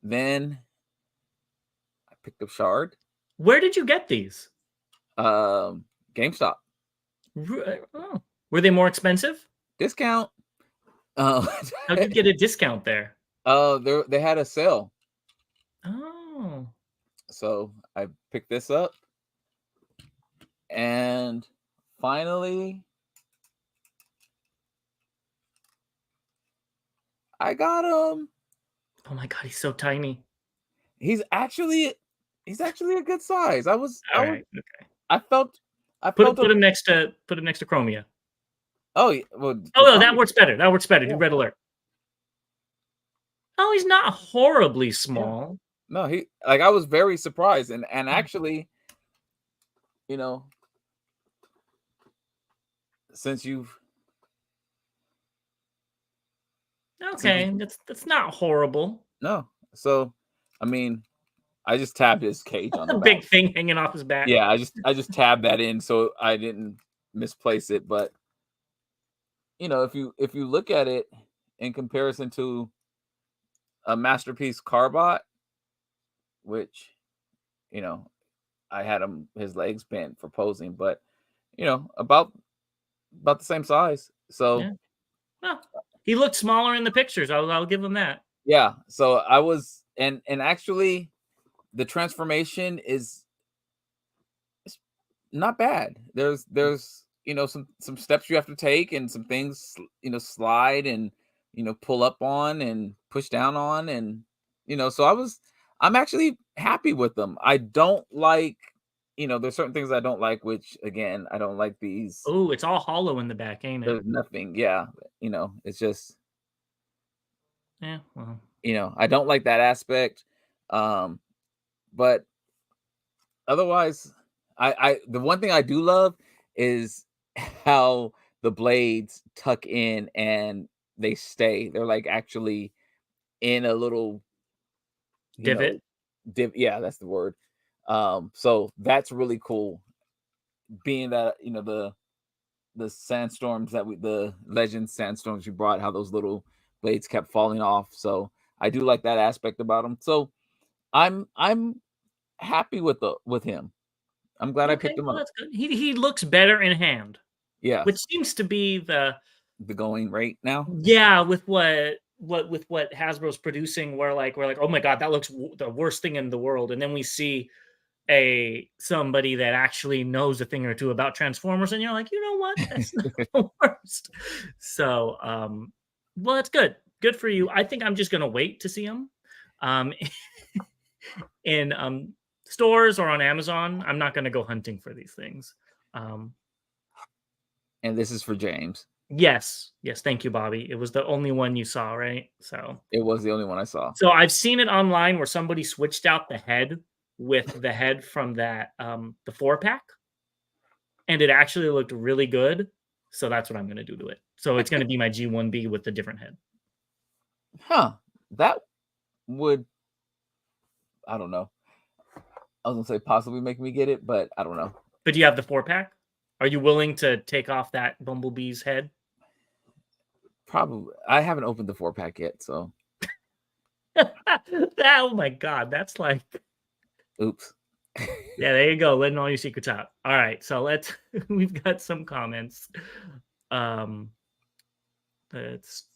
then I picked up Shard. Where did you get these? GameStop Oh. Were they more expensive? discount. Uh, How'd you get a discount there? they had a sale, Oh, so I picked this up, and finally, I got him. oh my God, he's so tiny. He's actually a good size. I was All I was right, okay. I felt I Put felt it a put him next to Chromia. oh yeah, well Oh the no, that Chromie, works better. That works better. Do yeah, red alert. Oh, he's not horribly yeah. small. No, he like I was very surprised, and actually, you know, since you've since Okay, that's not horrible. no, so I mean, I just tabbed his cage on the A back. big thing hanging off his back. Yeah, I just tabbed that in so I didn't misplace it. But if you look at it in comparison to a masterpiece Carbot, which you know I had his legs bent for posing, but about the same size. So Yeah. Well, he looked smaller in the pictures. I'll give him that. yeah, so I was and actually the transformation is not bad. There's some steps you have to take and some things slide and pull up on and push down on and so I'm actually happy with them. I don't like there's certain things I don't like, which again I don't like these. Oh, it's all hollow in the back, ain't it? There's nothing, yeah, it's just Yeah. Well, I don't like that aspect. But otherwise, I the one thing I do love is how the blades tuck in and they stay. They're like actually in a little, you know, divot. yeah, that's the word. So that's really cool. Being that the sandstorms the legend sandstorms you brought, how those little blades kept falling off. So I do like that aspect about him. So I'm happy with him. I'm glad I Okay, picked him well up. that's good. He looks better in hand, which Yes. seems to be The going rate now? yeah, with what Hasbro's producing, where we're like, oh my god, that looks the worst thing in the world, and then we see somebody that actually knows a thing or two about Transformers, and you're like, you know what, that's not the worst. So, well, that's good for you. I think I'm just gonna wait to see them, um, in stores or on Amazon. I'm not gonna go hunting for these things. Um, And this is for James. yes, thank you, Bobby. It was the only one you saw, right? So. It was the only one I saw. So I've seen it online where somebody switched out the head with the head from that the 4-pack, and it actually looked really good. So that's what I'm gonna do to it. So it's gonna be my G1B with the different head. Huh. That would I don't know. I was gonna say possibly make me get it, but I don't know. But do you have the 4-pack? Are you willing to take off that Bumblebee's head? Probably I haven't opened the 4-pack yet, so Oh my god, that's like Oops. Yeah, there you go. Letting all your secrets out. All right, so we've got some comments. Let's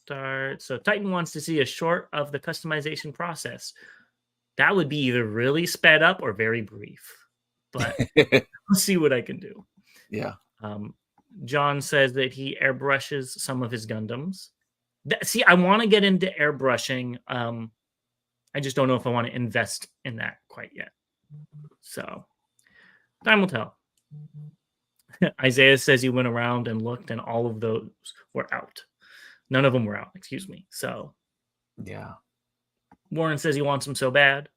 start. So Titan wants to see a short of the customization process. That would be either really sped up or very brief, but I'll see what I can do. Yeah. John says that he airbrushes some of his Gundams. See, I want to get into airbrushing. I just don't know if I want to invest in that quite yet. So time will tell. Isaiah says he went around and looked, and all of those were out. None of them were out, excuse me. So Yeah. Warren says he wants them so bad.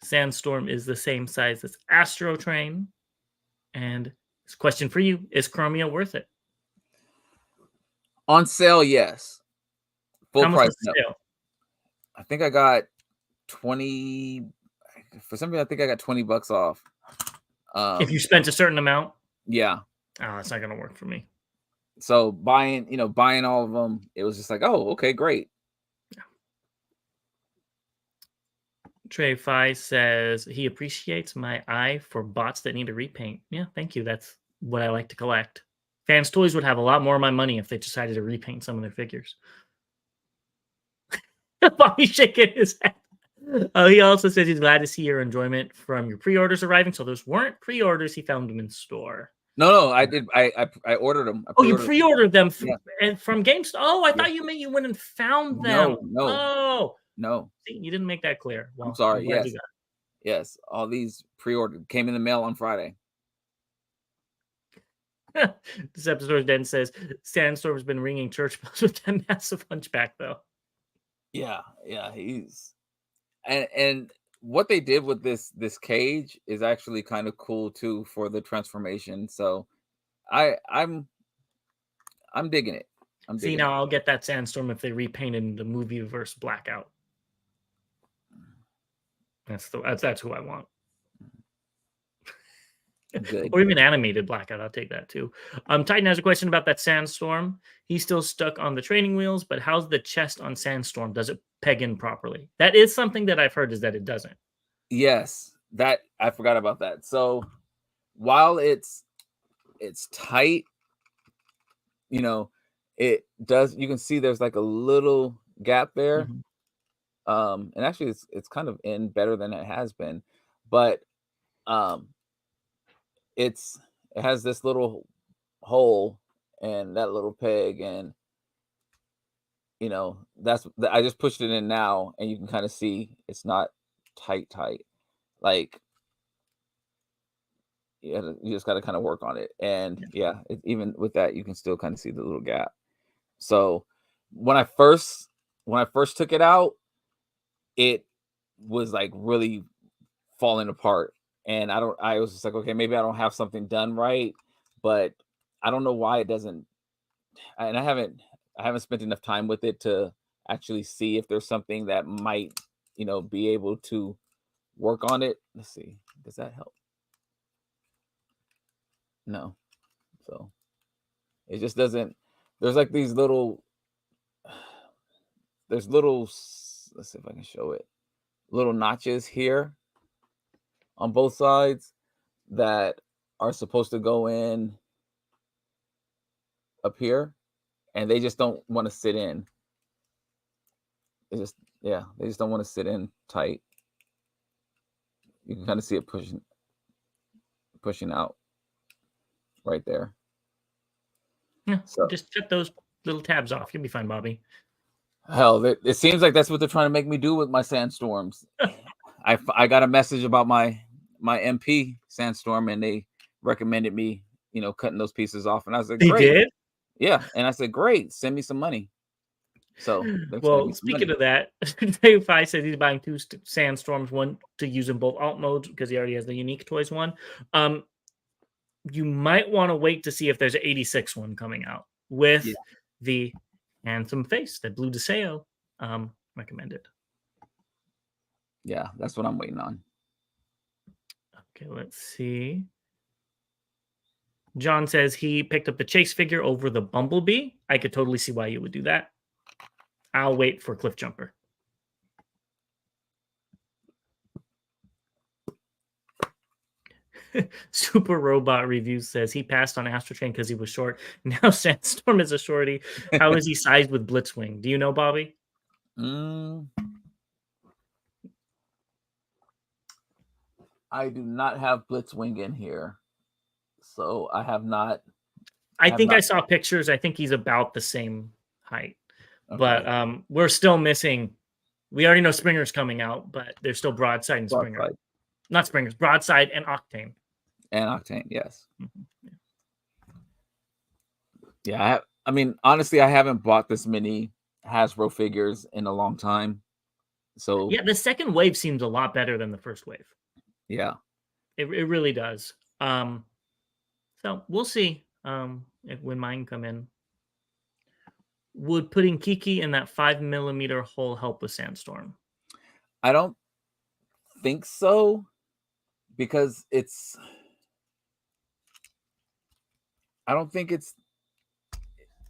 Sandstorm is the same size as Astro Train. And this question for you, is Chromia worth it? On sale, yes. Full How much price, was the no. sale? I think I got 20. For some reason, I think I got $20 off. If you spent a certain amount? Yeah. Oh, it's not going to work for me. So buying all of them, it was just like, oh, okay, great. Trey Fi says he appreciates my eye for bots that need a repaint. Yeah, thank you. That's what I like to collect. Fans Toys would have a lot more of my money if they decided to repaint some of their figures. Bobby shaking his head. He also says he's glad to see your enjoyment from your pre-orders arriving. So those weren't pre-orders; he found them in store. No, I did. I ordered them. Oh, you pre-ordered them Yeah. from GameStop. Oh, I Yeah. thought you meant you went and found them. No. See, you didn't make that clear. Well, I'm sorry. glad Yes. Yes. All these pre-ordered came in the mail on Friday. This episode then says Sandstorm has been ringing church bells with that massive hunchback, though. Yeah, he's and what they did with this cage is actually kind of cool too for the transformation. So I'm digging it. See, now I'll get that Sandstorm if they repainted the movie-verse Blackout. That's who I want. Good. Or even animated Blackout. I'll take that too. Titan has a question about that Sandstorm. He's still stuck on the training wheels, but how's the chest on Sandstorm? Does it peg in properly? That is something that I've heard, is that it doesn't. Yes, that I forgot about that. So while it's tight, it does. You can see there's like a little gap there. And actually, it's kind of in better than it has been, but it has this little hole and that little peg, and I just pushed it in now, and you can kind of see it's not tight. Like, you just got to kind of work on it, and even with that, you can still kind of see the little gap. So when I first took it out, it was like really falling apart, and I was just like, okay, maybe I don't have something done right, but I don't know why it doesn't. And I haven't spent enough time with it to actually see if there's something that might be able to work on it. Let's see, does that help? No. So it just doesn't. There's like these little let's see if I can show it, little notches here on both sides that are supposed to go in up here, and they just don't want to sit in. They just don't want to sit in tight. You can kind of see it pushing out right there. Yeah, so just check those little tabs off. You'll be fine, Bobby. Hell, it seems like that's what they're trying to make me do with my Sandstorms. I got a message about my MP Sandstorm, and they recommended me, cutting those pieces off, and I was like, they great. Did? Yeah, and I said, great, send me some money. So, well, speaking of that, Dave Fi says he's buying 2 Sandstorms, one to use in both alt modes because he already has the Unique Toys one. You might want to wait to see if there's an 86 one coming out with the handsome face that Blue DeSeo recommended. Yeah, that's what I'm waiting on. Okay, let's see. John says he picked up the Chase figure over the Bumblebee. I could totally see why you would do that. I'll wait for Cliff Jumper. Super Robot Review says he passed on Astrotrain because he was short. Now Sandstorm is a shorty. How is he sized with Blitzwing? Do you know, Bobby? I do not have Blitzwing in here, so I have not. I think I saw pictures. I think he's about the same height, Okay. but we're still missing. We already know Springer's coming out, but there's still Broadside and Springer. Broadside. Not Springer's, Broadside and Octane. And Octane, yes. Mm-hmm. Yeah, I mean, honestly, I haven't bought this many Hasbro figures in a long time. So yeah, the second wave seems a lot better than the first wave. Yeah, it really does. So we'll see when mine come in. Would putting Kiki in that 5mm hole help with Sandstorm? I don't think so, because I don't think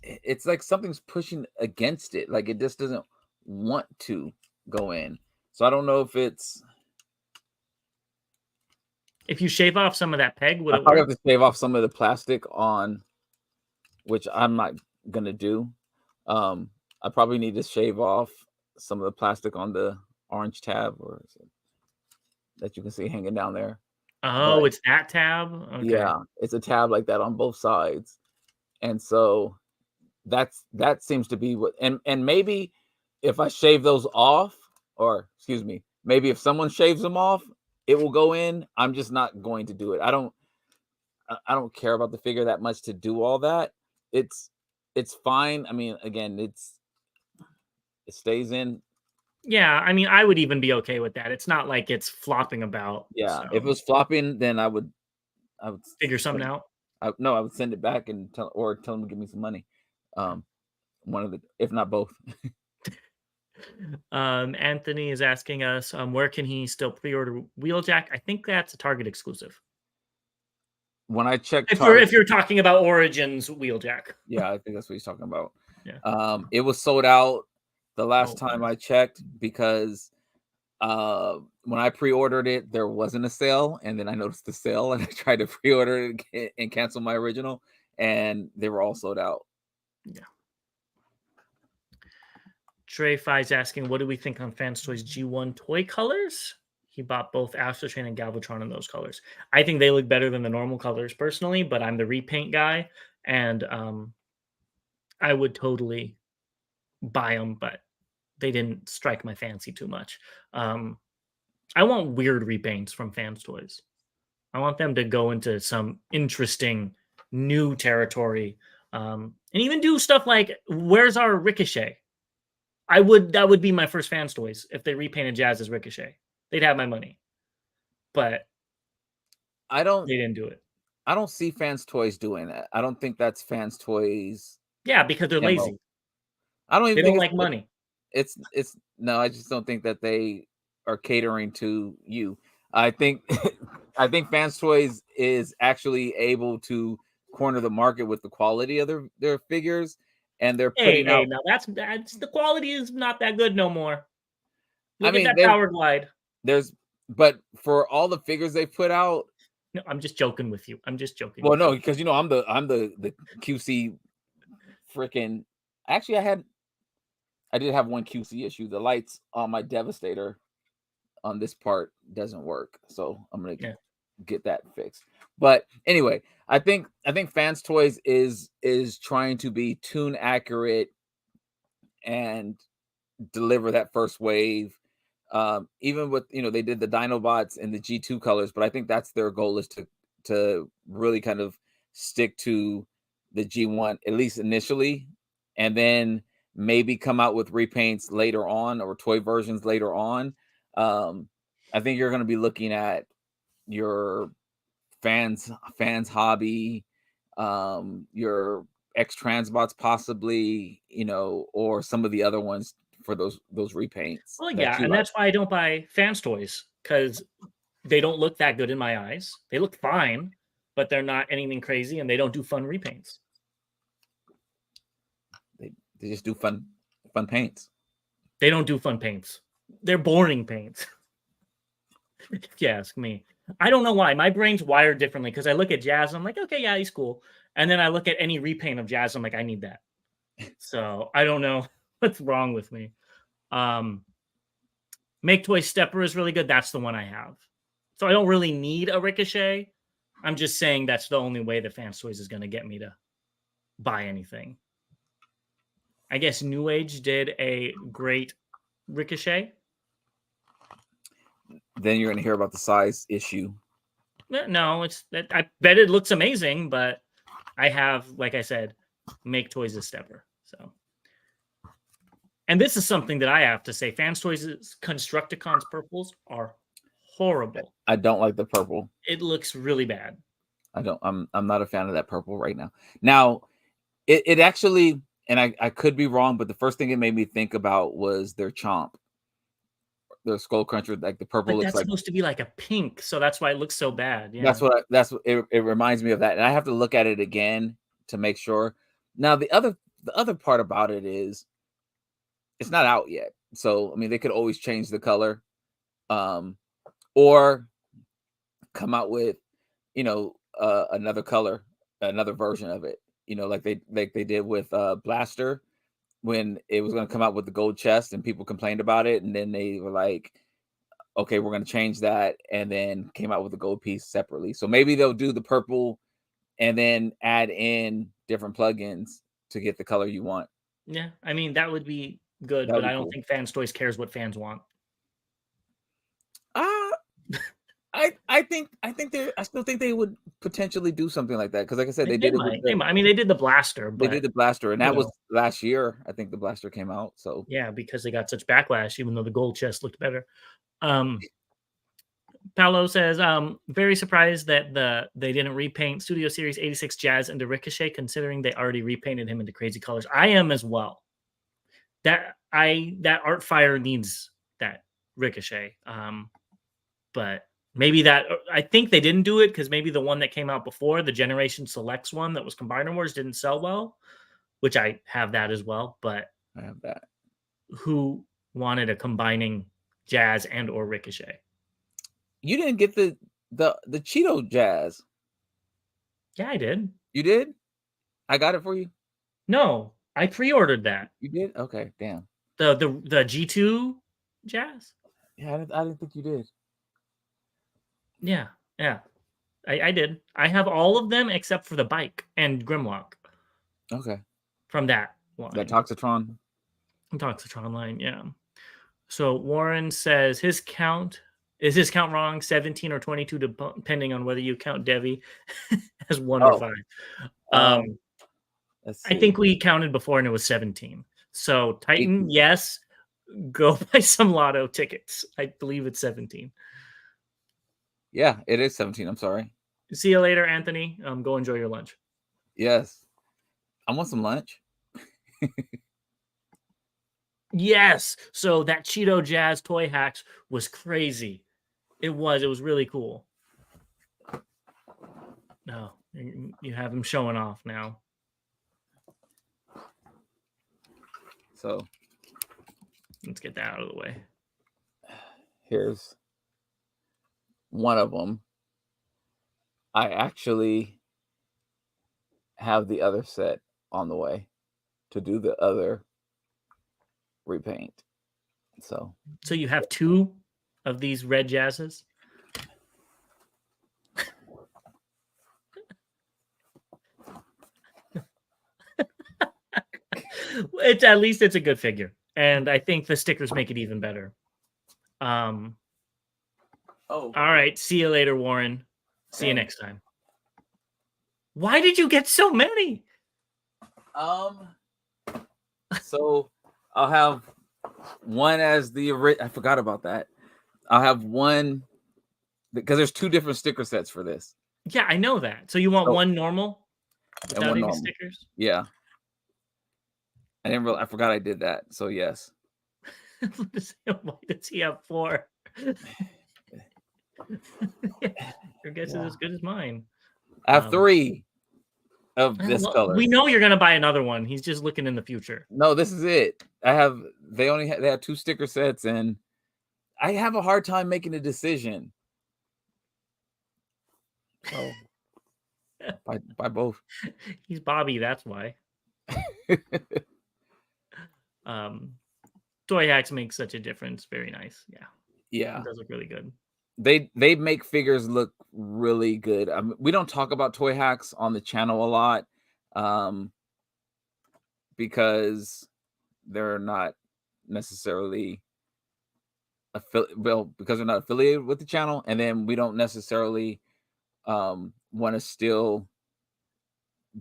it's like something's pushing against it. Like it just doesn't want to go in. So I don't know if it's. If you shave off some of that peg, would I it probably work? have to shave off some of the plastic on, which I'm not gonna do. I probably need to shave off some of the plastic on the orange tab that you can see hanging down there. Oh, it's that tab? Okay. Yeah, it's a tab like that on both sides. And so that seems to be what, and maybe if I shave those off, or excuse me, maybe if someone shaves them off, it will go in. I'm just not going to do it. I don't care about the figure that much to do all that. It's fine. I mean, again, it stays in. Yeah, I mean, I would even be okay with that. It's not like it's flopping about. Yeah, So. if it was flopping, then I would figure something out. No, I would send it back and tell them to give me some money. One of the, if not both. Anthony is asking us, where can he still pre-order Wheeljack? I think that's a Target exclusive. When I checked, if you're talking about Origins Wheeljack. Yeah, I think that's what he's talking about. Yeah. It was sold out the last time I checked, because when I pre-ordered it, there wasn't a sale, and then I noticed the sale, and I tried to pre-order it and cancel my original, and they were all sold out. Yeah. Trey Fi's asking, what do we think on Fans Toys G1 toy colors? He bought both Astrotrain and Galvatron in those colors. I think they look better than the normal colors personally, but I'm the repaint guy, and I would totally buy them, but they didn't strike my fancy too much. I want weird repaints from Fans Toys. I want them to go into some interesting new territory, and even do stuff like, where's our Ricochet? That would be my first Fans Toys if they repainted Jazz as Ricochet. They'd have my money. But they didn't do it. I don't see Fans Toys doing that. I don't think that's Fans Toys. Yeah, because they're lazy. I don't even they think don't like money. It's no, I just don't think that they are catering to you. I think Fans Toys is actually able to corner the market with the quality of their figures, and they're putting out. Now that's the quality is not that good no more. Look at that there's, Power Glide. But for all the figures they put out. No, I'm just joking with you. I'm just joking. Well, no, because I'm the QC freaking. Actually, I did have one QC issue. The lights on my Devastator on this part doesn't work, so I'm gonna get that fixed. But anyway, I think Fans Toys is trying to be tune accurate and deliver that first wave. Even with they did the Dinobots and the G2 colors, but I think that's their goal, is to really kind of stick to the G1 at least initially, and then maybe come out with repaints later on, or toy versions later on. I think you're going to be looking at your fans hobby, your X Transbots possibly, or some of the other ones for those repaints. Well, yeah, and that's why I don't buy Fans Toys, because they don't look that good in my eyes. They look fine, but they're not anything crazy, and they don't do fun repaints. They just do fun paints. They don't do fun paints. They're boring paints. if you ask me. I don't know why. My brain's wired differently because I look at Jazz, I'm like, okay, yeah, he's cool. And then I look at any repaint of Jazz, I'm like, I need that. So I don't know what's wrong with me. Make Toy Stepper is really good. That's the one I have. So I don't really need a Ricochet. I'm just saying that's the only way that Fans Toys is going to get me to buy anything. I guess New Age did a great Ricochet. Then you're gonna hear about the size issue. No, it's that I bet it looks amazing, but I have, like I said, Make Toys is Stepper. So, and this is something that I have to say: Fans Toys' Constructicons purples are horrible. I don't like the purple. It looks really bad. I'm not a fan of that purple right now. Now, it actually, and I could be wrong, but the first thing it made me think about was their Chomp, their Skull Cruncher. Like the purple But looks that's like supposed to be like a pink, so that's why it looks so bad. Yeah. that's what it reminds me of that, and I have to look at it again to make sure. Now the other part about it is it's not out yet, so I mean they could always change the color, or come out with another color, another version of it. Like they did with Blaster when it was going to come out with the gold chest, and people complained about it, and then they were like, okay, we're going to change that, and then came out with the gold piece separately. So maybe they'll do the purple and then add in different plugins to get the color you want. Yeah, I mean that would be good, That would but be I don't cool. think Fans Toys cares what fans want. I still think they would potentially do something like that, because like I said, they did it with They might. I mean, they did the Blaster, they did but the Blaster, and you that was know. last year. I think the Blaster came out. So Yeah, because they got such backlash, even though the gold chest looked better. Paolo says, very surprised that they didn't repaint Studio Series 86 Jazz into Ricochet, considering they already repainted him into crazy colors. I am as well. That Art Fire needs that Ricochet. But maybe that I think they didn't do it because maybe the one that came out before, the Generation Selects one that was Combiner Wars, didn't sell well, which I have that as well. But I have that. Who wanted a combining Jazz and or Ricochet? You didn't get the Cheeto Jazz. Yeah, I did. You did? I got it for you. No, I pre-ordered that. You did? Okay, damn. The G2 Jazz. Yeah, I didn't think you did. Yeah, I did. I have all of them except for the bike and Grimlock. Okay. From that line. That Toxitron line, yeah. So Warren says his count wrong, 17 or 22, depending on whether you count Devi as 1 or 5. Let's see. I think we counted before and it was 17. So Titan, 18. Yes, go buy some lotto tickets. I believe it's 17. Yeah, it is 17. I'm sorry. See you later, Anthony. Go enjoy your lunch. Yes. I want some lunch. Yes. So that Cheeto Jazz Toy Hacks was crazy. It was really cool. No, you have him showing off now. So let's get that out of the way. Here's one of them. I actually have the other set on the way to do the other repaint. So you have 2 of these red Jazzes? At least it's a good figure, and I think the stickers make it even better. All right, see you later, Warren. See you next time. Why did you get so many? So I'll have one as the I forgot about that. I'll have one because there's 2 different sticker sets for this. Yeah, I know that. So you want one normal without any normal stickers? Yeah. I forgot I did that. So yes. Why does he have 4? Your guess is as good as mine. I have 3 of this color. We know you're gonna buy another one. He's just looking in the future. No, this is it. They have 2 sticker sets, and I have a hard time making a decision. So buy both. He's Bobby, that's why. Um, Toy Hacks makes such a difference. Very nice. Yeah, it Yeah. does look really good. They make figures look really good. We don't talk about Toy Hacks on the channel a lot, um, because they're not necessarily because they're not affiliated with the channel, and then we don't necessarily want to steal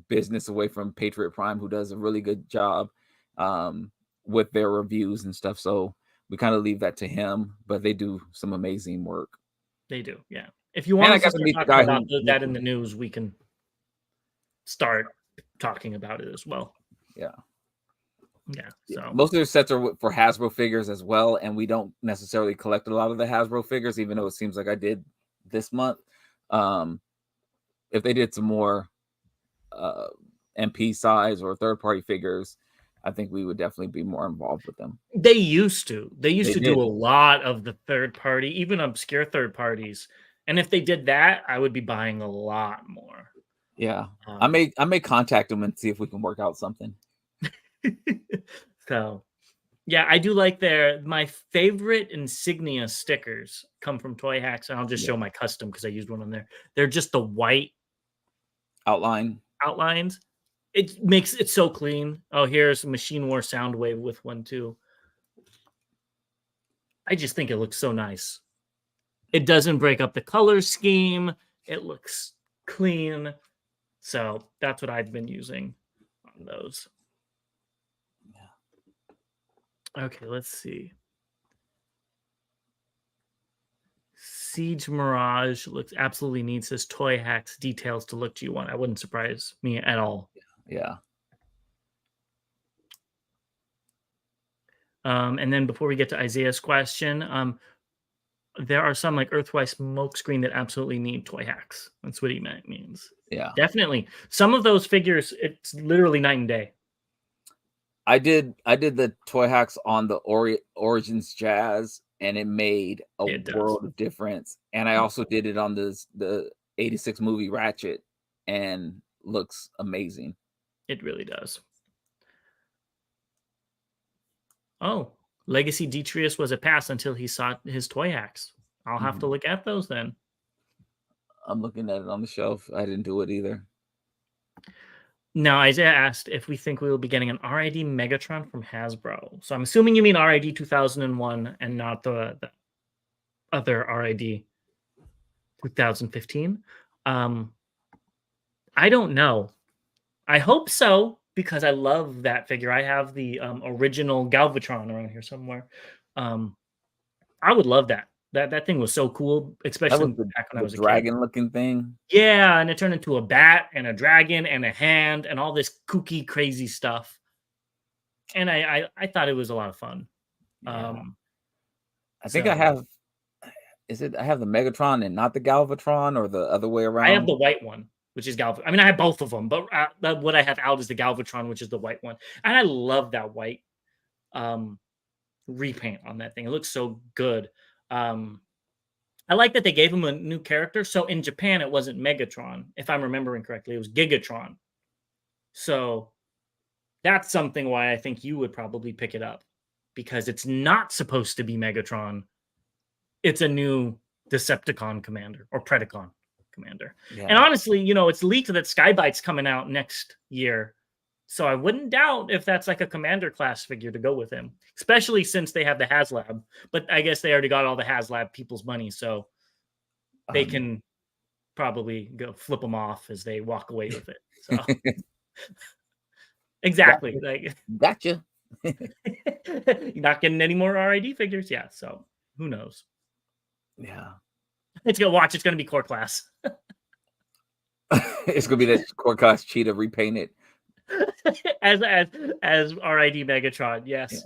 business away from Patriot Prime, who does a really good job with their reviews and stuff. So we kind of leave that to him, but they do some amazing work. They do, yeah. If you And want I us to got to start meet the talking guy about who that in the news, we can start talking about it as well. yeah. Yeah, so Most of their sets are for Hasbro figures as well, and we don't necessarily collect a lot of the Hasbro figures, even though it seems like I did this month. If they did some more MP size or third-party figures, I think we would definitely be more involved with them. they used to. They used They to did. do a lot of the third party, even obscure third parties. And if they did that, I would be buying a lot more. Yeah. I may contact them and see if we can work out something. So yeah, I do like my favorite insignia stickers come from Toy Hacks, and I'll just show my custom because I used one on there. They're just the white Outline. outlines. It makes it so clean. Oh, here's Machine War Soundwave with one too. I just think it looks so nice. It doesn't break up the color scheme. It looks clean. So that's what I've been using on those. Okay, let's see. Siege Mirage looks absolutely needs his Toy Hacks details to look G1. I wouldn't surprise me at all. Yeah. And then before we get to Isaiah's question, there are some like Earthwise Smokescreen that absolutely need Toy Hacks. That's what he means. Yeah. Definitely. Some of those figures, it's literally night and day. I did the Toy Hacks on the Origins Jazz, and it made a world of difference. And I also did it on the 86 movie Ratchet, and looks amazing. It really does. Oh, Legacy Detrius was a pass until he saw his Toy Hacks. I'll have to look at those then. I'm looking at it on the shelf. I didn't do it either. Now, Isaiah asked if we think we will be getting an RID Megatron from Hasbro. So I'm assuming you mean RID 2001 and not the other RID 2015. I don't know. I hope so because I love that figure. I have the original Galvatron around here somewhere. I would love that. That thing was so cool, especially back when I was a dragon looking thing. Yeah, and it turned into a bat and a dragon and a hand and all this kooky, crazy stuff. And I thought it was a lot of fun. Yeah. I think I have. Is it? I have the Megatron and not the Galvatron, or the other way around. I have the white one, which is Galvatron. I mean, I have both of them, but what I have out is the Galvatron, which is the white one, and I love that white repaint on that thing. It looks so good. I like that they gave him a new character. So in Japan, it wasn't Megatron, if I'm remembering correctly. It was Gigatron. So that's something why I think you would probably pick it up, because it's not supposed to be Megatron. It's a new Decepticon commander or Predacon commander. Yeah. And honestly, it's leaked that Skybite's coming out next year. So I wouldn't doubt if that's like a commander class figure to go with him, especially since they have the HasLab. But I guess they already got all the HasLab people's money, so they can probably go flip them off as they walk away with it. So exactly. Gotcha. You're not getting any more RID figures. Yeah. So who knows? Yeah. It's going to be core class. It's going to be that core class cheetah repainted. as RID Megatron, yes.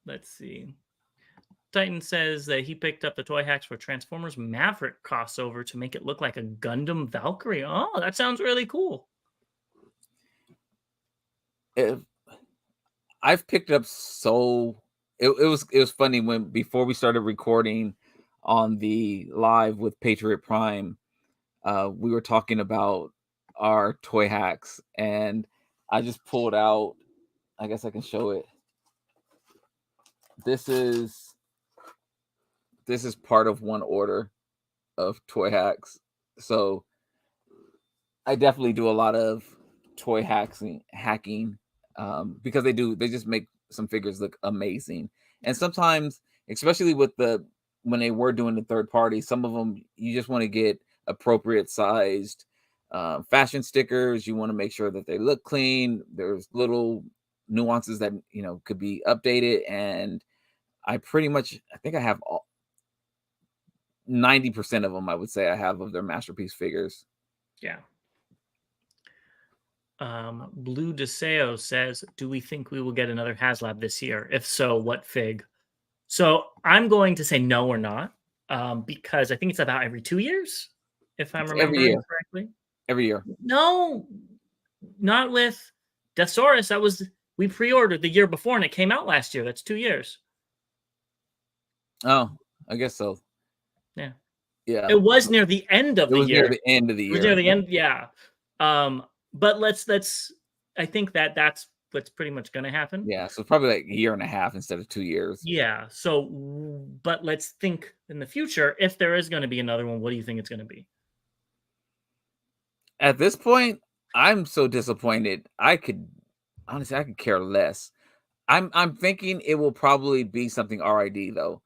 Let's see. Titan says that he picked up the Toy Hacks for Transformers Maverick crossover to make it look like a Gundam Valkyrie. Oh, that sounds really cool. I've picked up it was funny when before we started recording on the live with Patriot Prime, we were talking about our toy hacks, and I just pulled out. I guess I can show it. This is part of one order of toy hacks. So I definitely do a lot of toy hacking because they just make some figures look amazing. And sometimes, especially with when they were doing the third party, some of them you just want to get appropriate sized fashion stickers. You want to make sure that they look clean. There's little nuances that could be updated, and I think I have 90% of them. I would say I have of their masterpiece figures. Yeah. Blue Deseo says, do we think we will get another HasLab this year? If so, what fig? So I'm going to say no or not, because I think it's about every 2 years, if I'm It's every remembering year. correctly. Every year. No, not with Desaurus. We pre-ordered the year before and it came out last year. That's 2 years. Oh, I guess so. Yeah. Yeah. It was near the end of It the was year. near the end of the It was year. near the end, yeah. But I think that's what's pretty much going to happen. Yeah, so probably like a year and a half instead of 2 years. Yeah. So, but let's think in the future, if there is going to be another one, what do you think it's going to be? At this point, I'm so disappointed. Honestly, I could care less. I'm thinking it will probably be something RID though.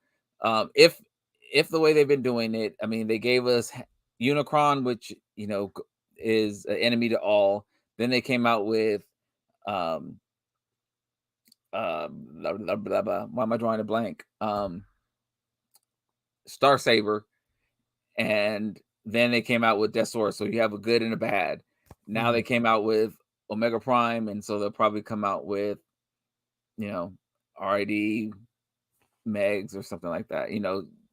If the way they've been doing it, I mean, they gave us Unicron, which is an enemy to all. Then they came out with blah, blah, blah, blah. Why am I drawing a blank? Star Saber, and then they came out with Deathsaurus. So you have a good and a bad. Now they came out with Omega Prime, and so they'll probably come out with RID Megs or something like that.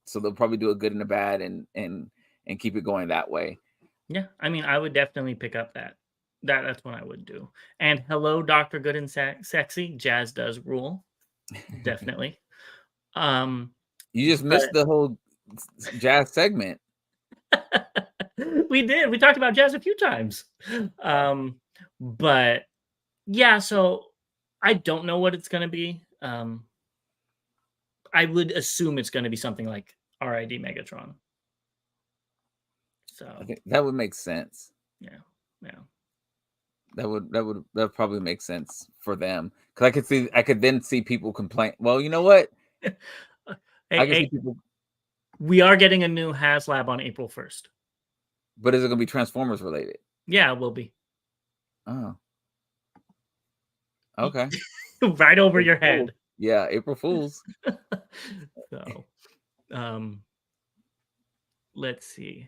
So they'll probably do a good and a bad, and keep it going that way. Yeah, I mean, I would definitely pick up that. That's what I would do. And hello, Dr. Good and Sexy. Jazz does rule. Definitely. You just missed the whole Jazz segment. We did. We talked about Jazz a few times. But yeah, so I don't know what it's going to be. I would assume it's going to be something like RID Megatron. So I think that would make sense. Yeah. That would probably make sense for them, because I could then see people complain. Well, you know what? I can see people. We are getting a new HasLab on April 1st. But is it going to be Transformers related? Yeah, it will be. Oh. Okay. Right over your head. Yeah, April Fools. So, let's see.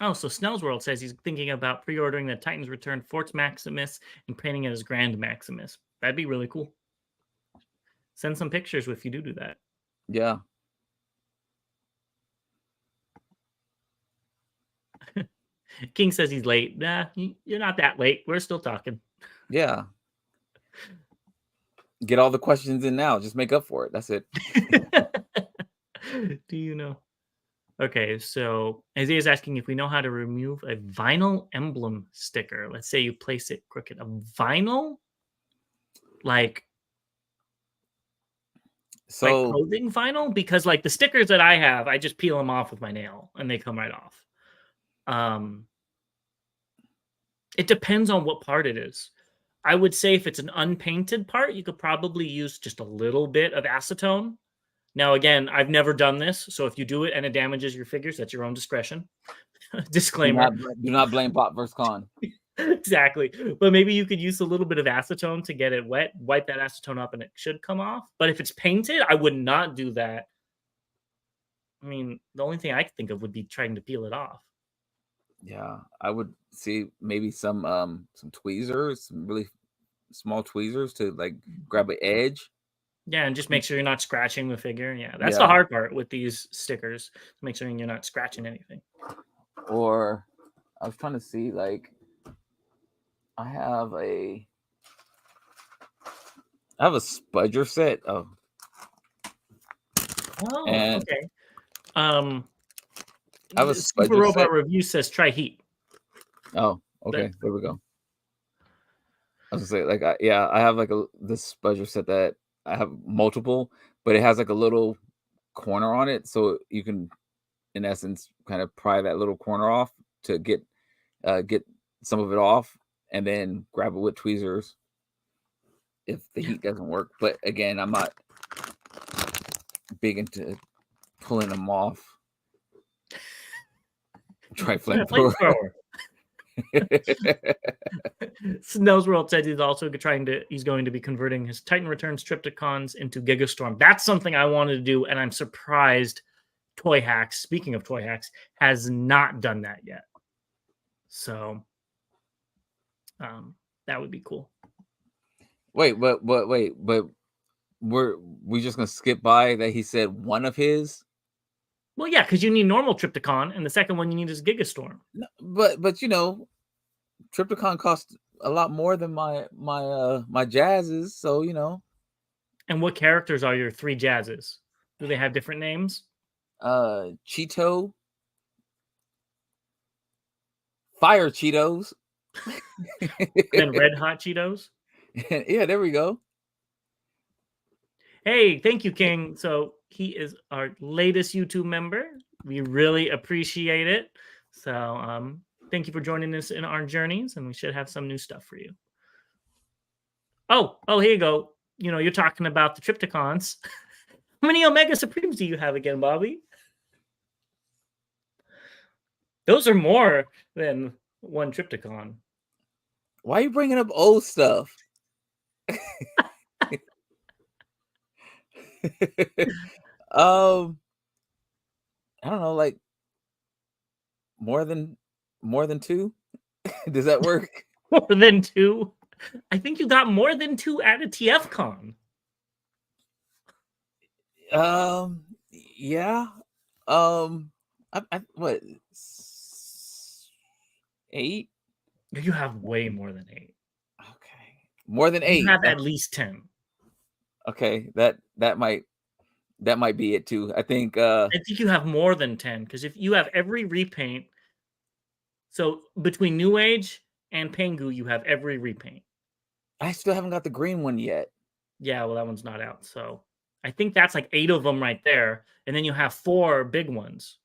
Oh, so Snell's World says he's thinking about pre-ordering the Titans Return Force Maximus and painting it as Grand Maximus. That'd be really cool. Send some pictures if you do that. Yeah. King says he's late. Nah, you're not that late. We're still talking. Yeah. Get all the questions in now. Just make up for it. That's it. Do you know? Okay, so Isaiah's asking if we know how to remove a vinyl emblem sticker. Let's say you place it crooked. A vinyl? Like clothing vinyl? Because like the stickers that I have, I just peel them off with my nail and they come right off. It depends on what part it is. I would say if it's an unpainted part, you could probably use just a little bit of acetone. Now, again, I've never done this, so if you do it and it damages your figures, that's your own discretion. Disclaimer. Do not blame Pop vs. Con. Exactly. But maybe you could use a little bit of acetone to get it wet, wipe that acetone up, and it should come off. But if it's painted, I would not do that. I mean, the only thing I could think of would be trying to peel it off. Yeah, I would see maybe some tweezers, some really small tweezers to like grab an edge. Yeah, and just make sure you're not scratching the figure. Yeah, that's the hard part with these stickers. Make sure you're not scratching anything. Or I was trying to see, like, I have a I have a Spudger set. Oh, Oh, and okay. I have a The Super Spudger Robot set. Review says try heat. Oh, That okay. There we go. I was gonna say, like, I have like this Spudger set that I have multiple, but it has like a little corner on it, so you can, in essence, kind of pry that little corner off to get some of it off, and then grab it with tweezers if the heat doesn't work. But again, I'm not big into pulling them off. Try flamethrower. Snell's World said he's going to be converting his Titan Returns Triptychons into Gigastorm. That's something I wanted to do, and I'm surprised Toy Hacks, speaking of Toy Hacks, has not done that yet. So that would be cool. Wait, but we're just gonna skip by that he said one of his. Well, yeah, because you need normal Triptychon, and the second one you need is Gigastorm. No, but you know, Triptychon costs a lot more than my jazzes, so you know. And what characters are your 3 jazzes? Do they have different names? Cheeto, Fire Cheetos, Then Red Hot Cheetos? Yeah, there we go. Hey, thank you, King. So he is our latest YouTube member. We really appreciate it. So thank you for joining us in our journeys, and we should have some new stuff for you. Oh, here you go. You know, you're talking about the Triptychons. How many Omega Supremes do you have again, Bobby? Those are more than one Triptychon. Why are you bringing up old stuff? I don't know, like more than 2. Does that work? More than 2? I think you got more than 2 at a TFCon. Yeah. What? 8? You have way more than 8. Okay, more than 8. You have at least 10. Okay, that might be it too. I think you have more than 10 because if you have every repaint, so between New Age and Pengu, you have every repaint. I still haven't got the green one yet. Yeah, well, that one's not out. So I think that's like 8 of them right there, and then you have 4 big ones.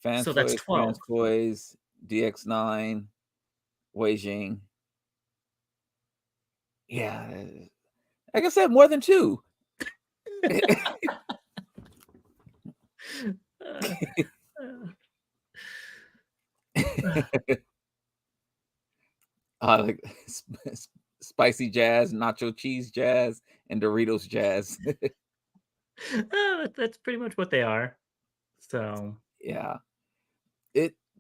Fans So that's Toys, 12. Fans Toys, DX9, Weijing. Yeah, like I said, more than 2. Like spicy jazz, nacho cheese jazz, and Doritos jazz. That's pretty much what they are. So yeah,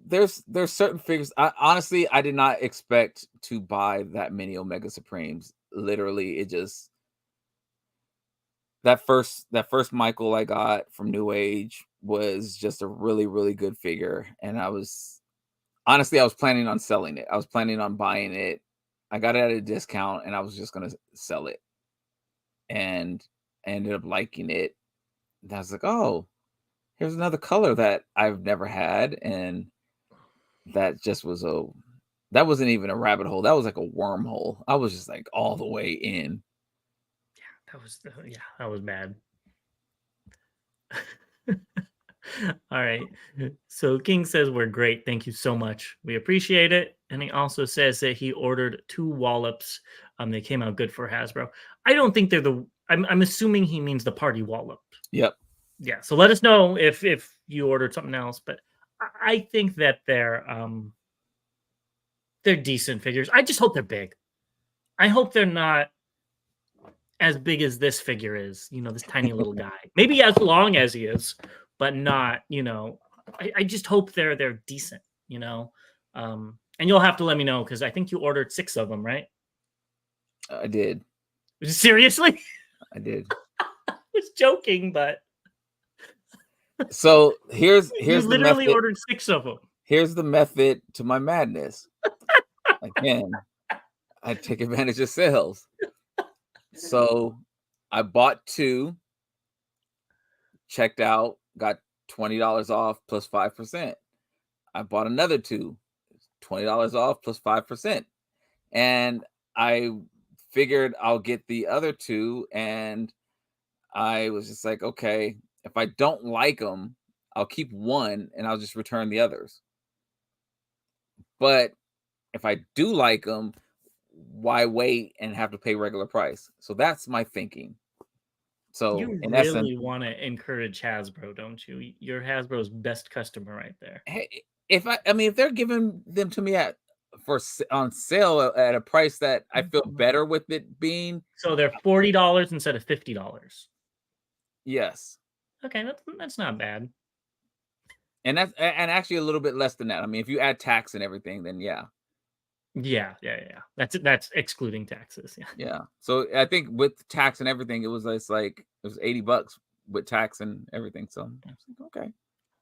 there's certain figures. Honestly, I did not expect to buy that many Omega Supremes. Literally, it just that first Michael I got from New Age was just a really, really good figure, and I was planning on selling it. I was planning on buying it. I got it at a discount, and I was just gonna sell it, and I ended up liking it. And I was like, oh, here's another color that I've never had, and that just was that wasn't even a rabbit hole. That was like a wormhole. I was just like all the way in. Yeah, that was bad. All right. So King says we're great. Thank you so much. We appreciate it. And he also says that he ordered 2 wallops. They came out good for Hasbro. I don't think they're I'm assuming he means the party wallop. Yep. Yeah. So let us know if you ordered something else. But I think that they're decent figures. I just hope they're big. I hope they're not as big as this figure is, this tiny little guy. Maybe as long as he is, but not, I just hope they're decent, and you'll have to let me know because I think you ordered 6 of them, right? I did. Seriously? I did. I was joking, but so here's you literally the method. Ordered 6 of them. Here's the method to my madness. Again, I take advantage of sales. So I bought 2, checked out, got $20 off plus 5%. I bought another 2, $20 off plus 5%. And I figured I'll get the other 2, and I was just like, okay, if I don't like them, I'll keep 1 and I'll just return the others. But if I do like them, why wait and have to pay regular price? So that's my thinking. So You in essence, really want to encourage Hasbro, don't you? You're Hasbro's best customer right there. hey, I mean, if they're giving them to me on sale at a price that I feel Mhm. better with it being, So they're $40 instead of $50. yes. Okay, that's not bad. And actually a little bit less than that. I mean, if you add tax and everything, then yeah. Yeah. That's excluding taxes. Yeah. Yeah. So I think with tax and everything, it was just like it was $80 with tax and everything. So I was like, okay.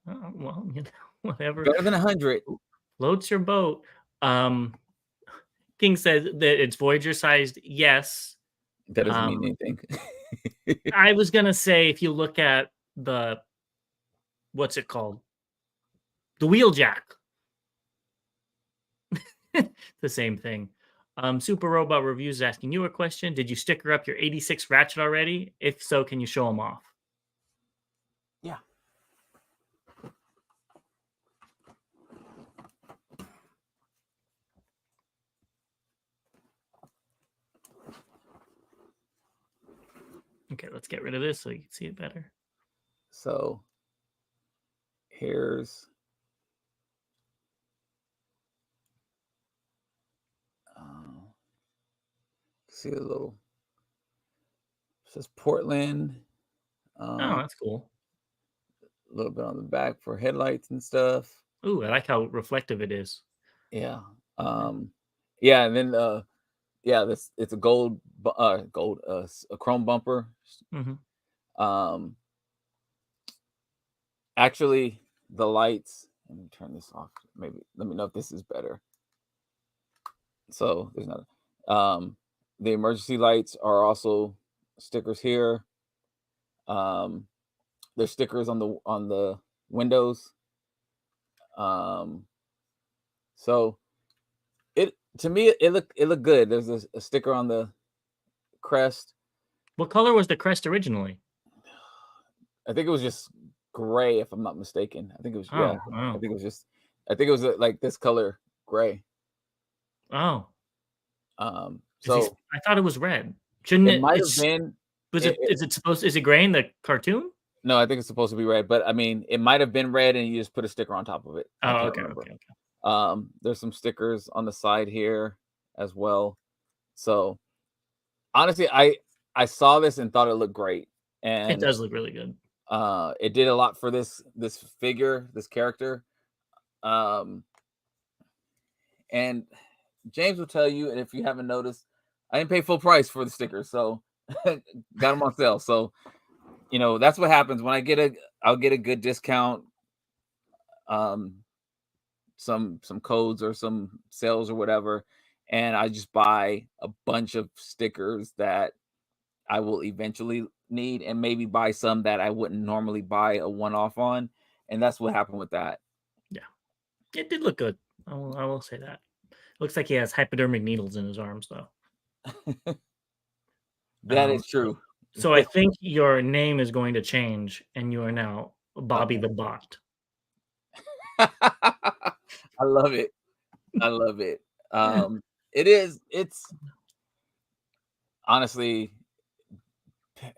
Oh, well, whatever Better than 100. floats your boat. Um, King says that it's Voyager sized. Yes. That doesn't mean Um, anything. I was gonna say if you look at the what's it called, the Wheeljack, the same thing. Super Robot Reviews is asking you a question. Did you sticker up your 86 Ratchet already? If so, can you show them off? Yeah. Okay, let's get rid of this so you can see it better. So here's see a little says Portland. Oh, Um, that's cool. a little bit on the back for headlights and stuff. Ooh, I like how reflective it is. Yeah. Yeah, and then yeah, this it's a a chrome bumper. Mhm. Um Actually, the lights, let me turn this off. Maybe let me know if this is better. So there's not the emergency lights are also stickers here. Um there's stickers on the windows. Um so it to me it looked good. There's a sticker on the crest. What color was the crest originally? I think it was just gray, if I'm not mistaken. I think it was, yeah. Oh, I wow. think it was just, I think it was like this color gray. Oh, So I thought it was red. Shouldn't it it? might have It's been. was it? Is it supposed? Is it gray in the cartoon? No, I think it's supposed to be red, but I mean, it might have been red, and you just put a sticker on top of it. I Oh, can't okay, remember. okay. There's some stickers on the side here as well. So honestly, I saw this and thought it looked great, It and does look really good. it did a lot for this figure, this character. Um, and James will tell you, and if you haven't noticed, I didn't pay full price for the stickers, so got them on sale. So that's what happens when I'll get a good discount, um, some codes or some sales or whatever, and I just buy a bunch of stickers that I will eventually need, and maybe buy some that I wouldn't normally buy a one-off on, and that's what happened with that. Yeah, it did look good. I will say that. Looks like he has hypodermic needles in his arms, though. That is So, true. so I think your name is going to change, and you are now Bobby Okay. the Bot. I love it. I love it. It's honestly, I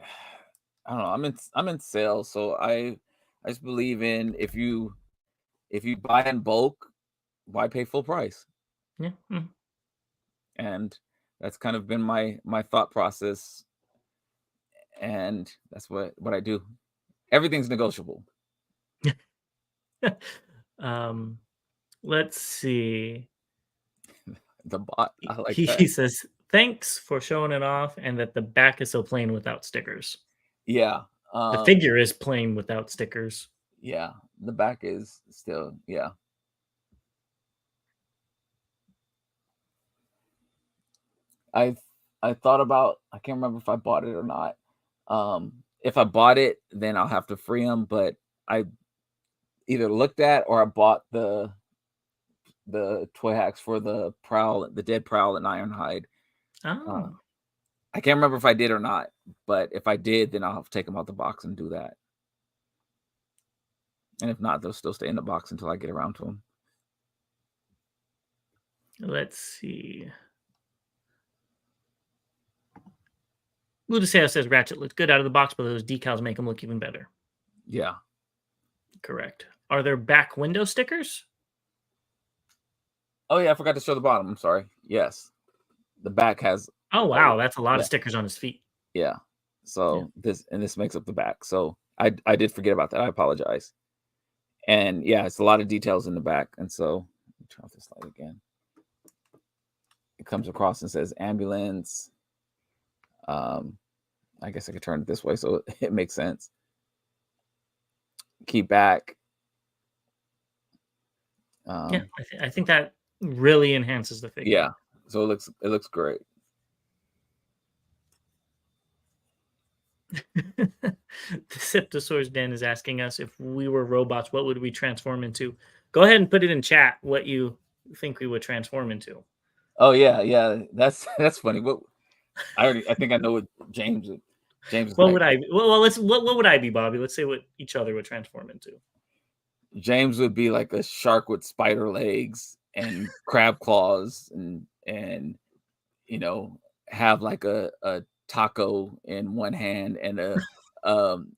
don't know. I'm in sales, so I just believe in if you buy in bulk, why pay full price? Yeah. And that's kind of been my thought process, and that's what I do. Everything's negotiable. um, let's see. The bot, I like He that. says, "Thanks for showing it off, and that the back is so plain without stickers. Yeah. The figure is plain without stickers." Yeah. The back is still, yeah. I I thought about. I can't remember if I bought it or not. If I bought it, then I'll have to free him. But I either looked at or I bought the toy hacks for the prowl, the dead prowl and Ironhide. Oh, I can't remember if I did or not, but if I did, then I'll have to take them out the box and do that. And if not, they'll still stay in the box until I get around to them. let's see. Ludiceo says Ratchet looks good out of the box, but those decals make them look even better. Yeah. Correct. Are there back window stickers? Oh yeah, I forgot to show the bottom. I'm sorry. Yes, the back has. Oh wow, that's a lot of stickers on his feet. Yeah. So this makes up the back. So I did forget about that. I apologize. And yeah, it's a lot of details in the back. And so let me turn off this light again. It comes across and says ambulance. I guess I could turn it this way so it makes sense. Key back. Yeah, I think that really enhances the figure. Yeah. So it looks great. The Septosaurus Den is asking us if we were robots, what would we transform into? Go ahead and put it in chat what you think we would transform into. Oh yeah. That's funny. What I think I know what James. What would I? Well, let's. What would I be, Bobby? Let's say what each other would transform into. James would be like a shark with spider legs and crab claws, and have like a taco in one hand, and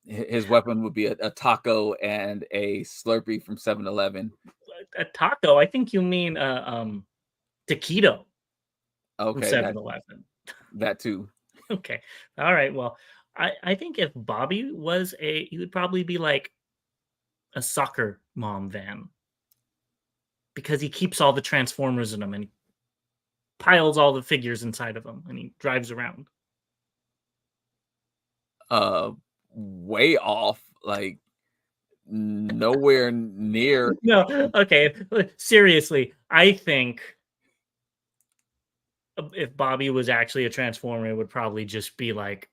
his weapon would be a taco and a Slurpee from 7-Eleven. A taco? I think you mean taquito. Okay, from 7-Eleven. That too. Okay. All right. Well, I think if Bobby was he would probably be like a soccer mom van because he keeps all the Transformers in them and he piles all the figures inside of them and he drives around. Way off, like nowhere near. No, okay. Seriously, I think if Bobby was actually a Transformer, it would probably just be like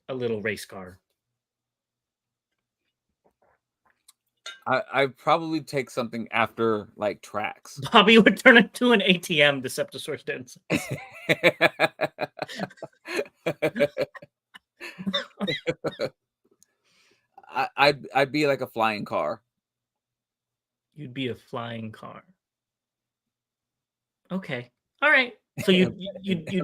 a little race car. I probably take something after like tracks. Bobby would turn into an ATM, Deceptosaurus did. I'd be like a flying car. You'd be a flying car. Okay. All right. So you'd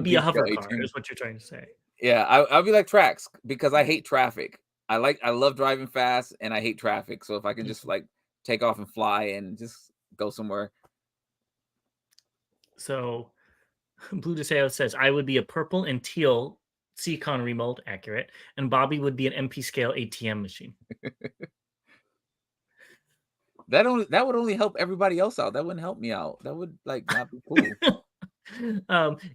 be a hover car, is what you're trying to say. Yeah, I'll be like tracks because I hate traffic. I love driving fast and I hate traffic. So if I can just like take off and fly and just go somewhere. So Blue DeSeo says I would be a purple and teal Seacon remote, accurate, and Bobby would be an MP scale ATM machine. That would only help everybody else out. That wouldn't help me out. That would like not be cool.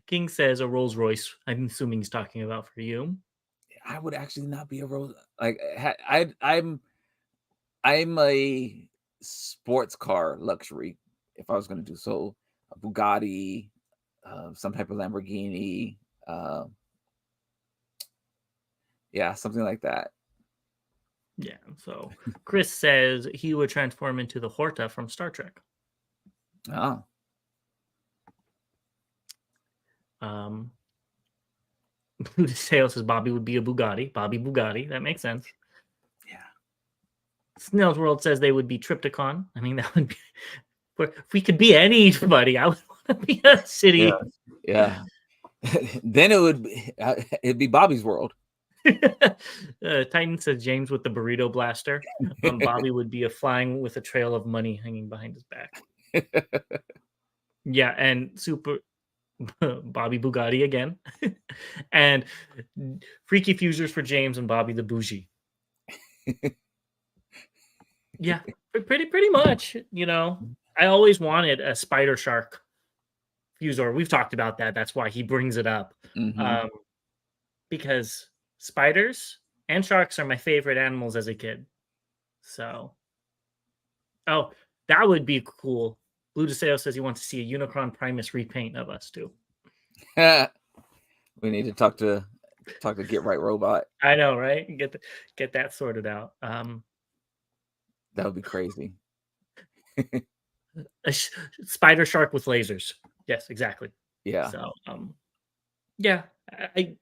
King says a Rolls Royce. I'm assuming he's talking about for you. I would actually not be a Rolls. Like I'm a sports car luxury if I was going to do so. A Bugatti, some type of Lamborghini, yeah, something like that. Yeah. So Chris says he would transform into the Horta from Star Trek. Oh. Blue DeSeo says Bobby would be a Bugatti. Bobby Bugatti. That makes sense. Yeah. Snail's World says they would be Tripticon. I mean, that would be. If we could be anybody, I would want to be a city. Yeah. Then it'd be Bobby's World. Titan says James with the burrito blaster. Bobby would be a flying with a trail of money hanging behind his back. Yeah, and super Bobby Bugatti again. And Freaky Fusers for James and Bobby the Bougie. Yeah, pretty much. I always wanted a spider shark fusor. We've talked about that. That's why he brings it up. Mm-hmm. Because spiders and sharks are my favorite animals as a kid. So, that would be cool. Blue DeSeo says he wants to see a Unicron Primus repaint of us too. We need to talk to Get Right Robot. I know, right? Get that sorted out. That would be crazy. A spider shark with lasers. Yes, exactly. Yeah. So, yeah, I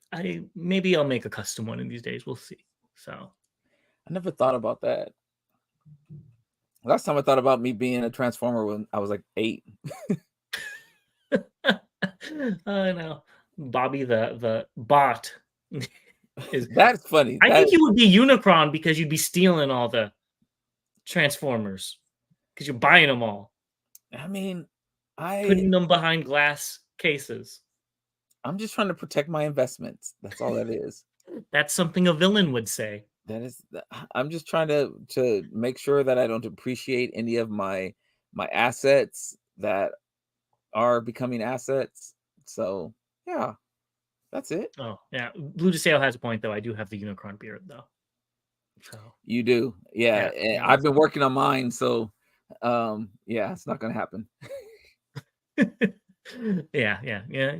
maybe I'll make a custom one in these days. We'll see. So, I never thought about that. Last time I thought about me being a transformer when I was like 8. I know Bobby the bot is. That's funny. I That think you would be Unicron because you'd be stealing all the transformers because you're buying them all, I mean, putting them behind glass cases. I'm just trying to protect my investments. That's all that is. That's something a villain would say. That is I'm just trying to make sure that I don't depreciate any of my assets that are becoming assets. So, yeah, that's it. Oh yeah, Blue DeSale has a point though. I do have the Unicron beard though. So You do. Yeah, yeah, yeah. I've been working on mine, so yeah, it's not going to happen. Yeah.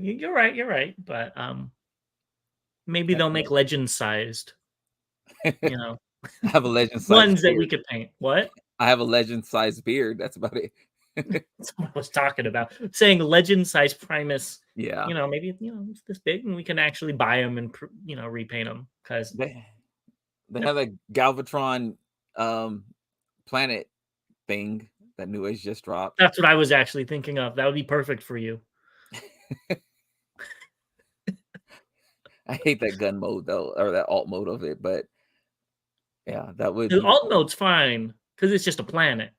You're right. You're right. But maybe they'll make legend sized. You know, I have a legend-sized ones that we beard. could paint. What? I have a legend-sized beard. That's about it. That's what I was talking about. Saying legend sized Primus. Yeah. Maybe it's this big, and we can actually buy them and repaint them because They have a Galvatron planet thing that New Age just dropped. that's what I was actually thinking of. That would be perfect for you. I hate that gun mode though, or that alt mode of it, but yeah, that would The be alt fun. mode's fine because it's just a planet.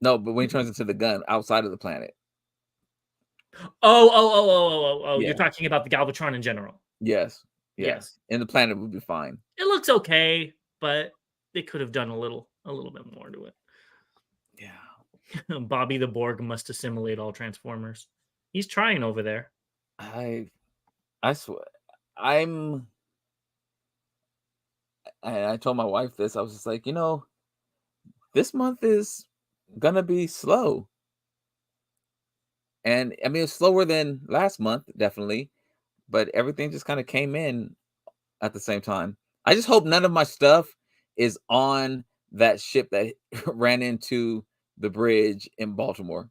No, but when he turns into the gun outside of the planet. Oh! You're Yeah. talking about the Galvatron in general. Yes. Yeah. Yes, And the planet would be fine. it looks okay, but they could have done a little bit more to it. Yeah. Bobby the Borg must assimilate all Transformers. He's trying over there. I swear I'm I told my wife this. I was just like, this month is gonna be slow. And I mean it's slower than last month, definitely, but everything just kind of came in at the same time. I just hope none of my stuff is on that ship that ran into the bridge in Baltimore.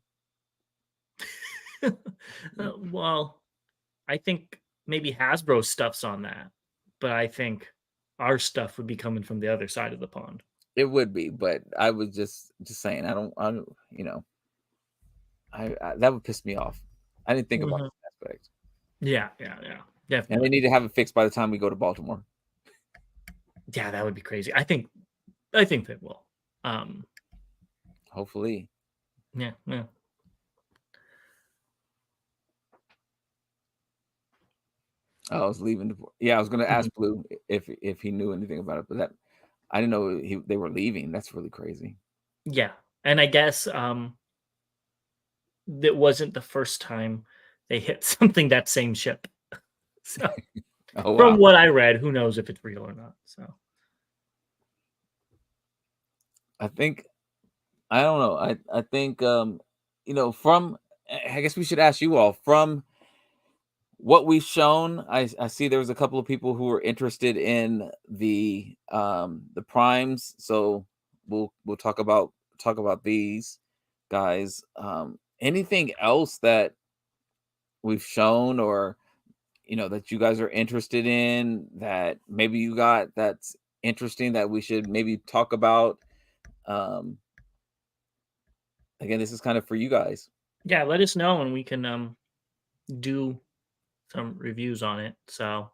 Well, I think maybe Hasbro stuff's on that, but I think our stuff would be coming from the other side of the pond. It would be, but I was just saying, I don't, that would piss me off. I didn't think about Mhm. that aspect, Yeah, and definitely. they need to have it fixed by the time we go to Baltimore. Yeah, that would be crazy. I think they will. Hopefully. Yeah. I was leaving. Yeah, I was going to Mhm. ask Blue if he knew anything about it, but I didn't know they were leaving. That's really crazy. Yeah. And I guess that wasn't the first time they hit something that same ship. So Oh from wow. what I read, who knows if it's real or not. So I think I don't know. I think from I guess we should ask you all from what we've shown. I see there was a couple of people who were interested in the primes, so we'll talk about these guys. Anything else that we've shown or that you guys are interested in that maybe you got that's interesting that we should maybe talk about? Um, Again, this is kind of for you guys. yeah, let us know and we can do some reviews on it. So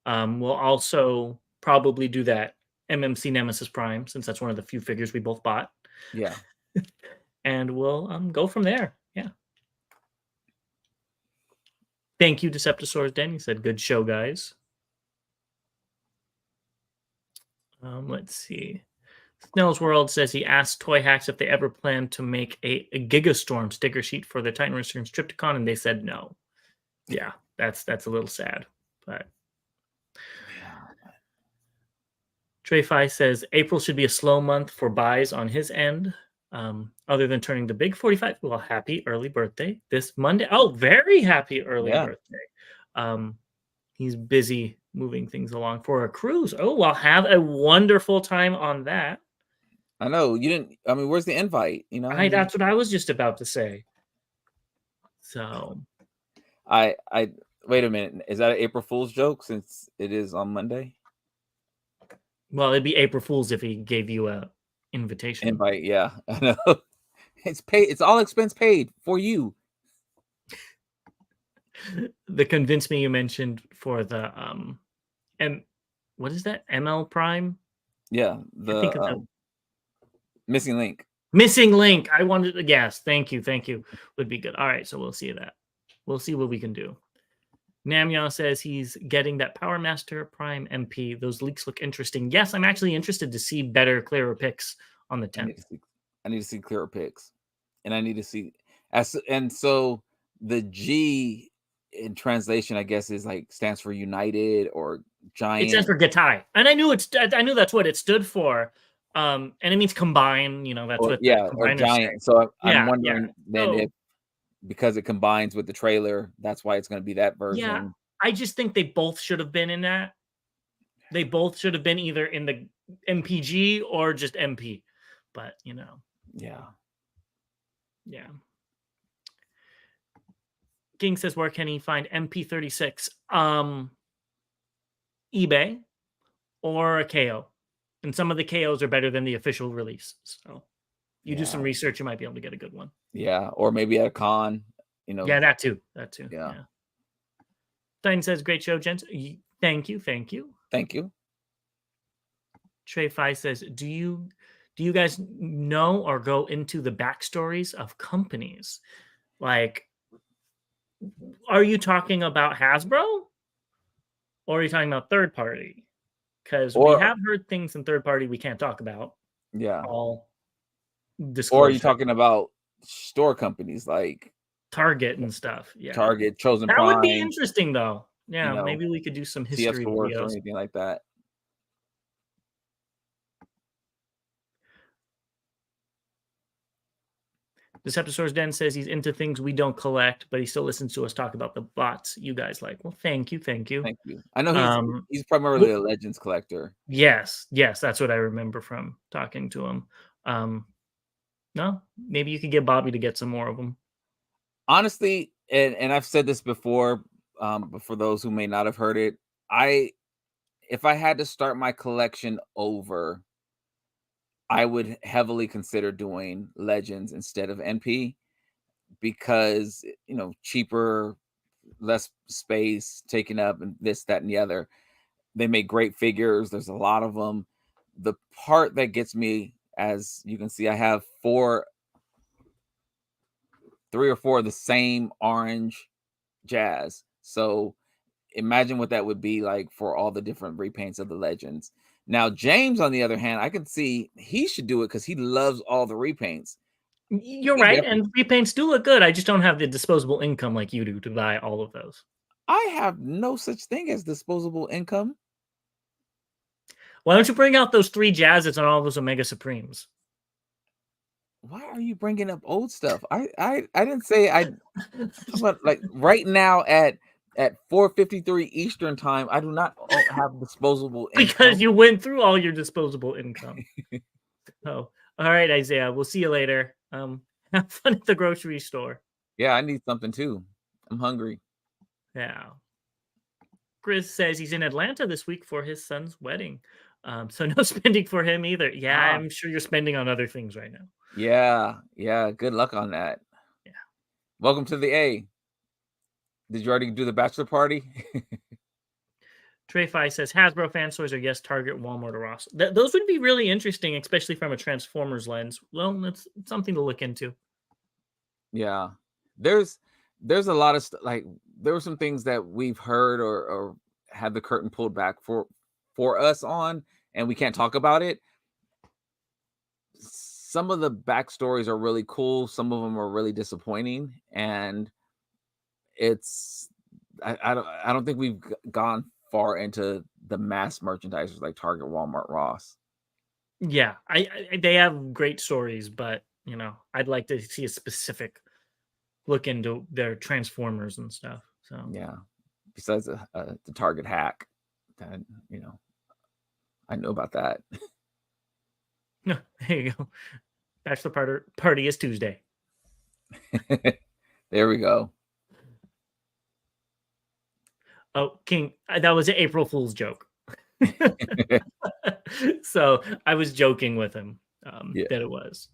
we'll also probably do that MMC Nemesis Prime since that's one of the few figures we both bought, Yeah. and we'll go from there. Yeah. Thank you, Deceptosaurus Den. He said, "Good show, guys." Let's see. Snell's World says he asked Toy Hacks if they ever planned to make a Gigastorm sticker sheet for the Titan Returns Triptychon, and they said no. Yeah, that's a little sad. But Yeah. Trey says April should be a slow month for buys on his end. Other than turning the big 45. Well, happy early birthday this Monday. Oh, very happy early Yeah. birthday. Um, He's busy moving things along for a cruise. Oh, well, have a wonderful time on that. I know you didn't. I mean, where's the invite? You know, That's what I was just about to say. So I wait a minute. Is that an April Fool's joke since it is on Monday? well, it'd be April Fool's if he gave you a invitation. Invite, yeah, I know. It's paid. It's all expense paid for you. The convince me you mentioned for the and what is that? ML Prime? Yeah, I think of the missing link. missing link. I wanted to guess. Thank you. Would be good. All right, so we'll see that. We'll see what we can do. Namya says he's getting that Power Master Prime MP. Those leaks look interesting. Yes, I'm actually interested to see better, clearer pics on the 10th. I need to see clearer pics, and I need to see and so the G in translation, I guess, is like stands for united or giant. It stands for Gatai, and I knew that's what it stood for. And it means combine. You know, that's what the or combiners giant. say. So I'm Yeah, wondering then So, if because it combines with the trailer, that's why it's going to be that version. yeah, I just think they both should have been in that. They both should have been either in the MPG or just MP. But yeah. King says, where can he find MP36? eBay or a KO. And some of the KOs are better than the official release. So you do some research, you might be able to get a good one. Yeah, or maybe at a con, Yeah, that too. Yeah. Stein says, great show, gents. Thank you. Thank you. Trey Fi says, do you guys know or go into the backstories of companies? Like, are you talking about Hasbro? Or are you talking about third party? Because we have heard things in third party we can't talk about. Yeah. All disclosure. Or are you talking about store companies like Target and stuff? Yeah. Target, Chosen That Prime. would be interesting, though. Yeah, maybe we could do some history videos or anything like that. Deceptosaurus Den says he's into things we don't collect, but he still listens to us talk about the bots you guys like. Well, thank you. I know he's primarily a Legends collector. Yes, that's what I remember from talking to him. No, maybe you could get Bobby to get some more of them. Honestly, and I've said this before, but for those who may not have heard it, if I had to start my collection over, I would heavily consider doing Legends instead of NP because, cheaper, less space taken up and this, that, and the other. They make great figures. There's a lot of them. The part that gets me, as you can see, I have 3 or 4 of the same orange Jazz. So imagine what that would be like for all the different repaints of the Legends. Now, James, on the other hand, I can see he should do it because he loves all the repaints. You're right, and repaints do look good. I just don't have the disposable income like you do to buy all of those. I have no such thing as disposable income. Why don't you bring out those 3 Jazzes and all those Omega Supremes? Why are you bringing up old stuff? I didn't say I. But like right now at 4:53 Eastern time, I do not have disposable income. Because you went through all your disposable income. Oh, all right, Isaiah. We'll see you later. Have fun at the grocery store. Yeah, I need something too. I'm hungry. Yeah. Chris says he's in Atlanta this week for his son's wedding. So no spending for him either. Yeah, I'm sure you're spending on other things right now. Yeah. Good luck on that. Yeah. Welcome to the A. Did you already do the bachelor party? Trey Fi says Hasbro fan stores are yes, Target, Walmart, or Ross. Those would be really interesting, especially from a Transformers lens. Well, that's something to look into. Yeah, there's a lot of like there were some things that we've heard or had the curtain pulled back for us on, and we can't talk about it. Some of the backstories are really cool. Some of them are really disappointing, and I don't think we've gone far into the mass merchandisers like Target, Walmart, Ross. Yeah, they have great stories, but I'd like to see a specific look into their Transformers and stuff. So yeah, besides the Target hack. That, I know about that. No, there you go. Bachelor party is Tuesday. There we go. Oh, King, that was an April Fool's joke. So I was joking with him Yeah. that it was.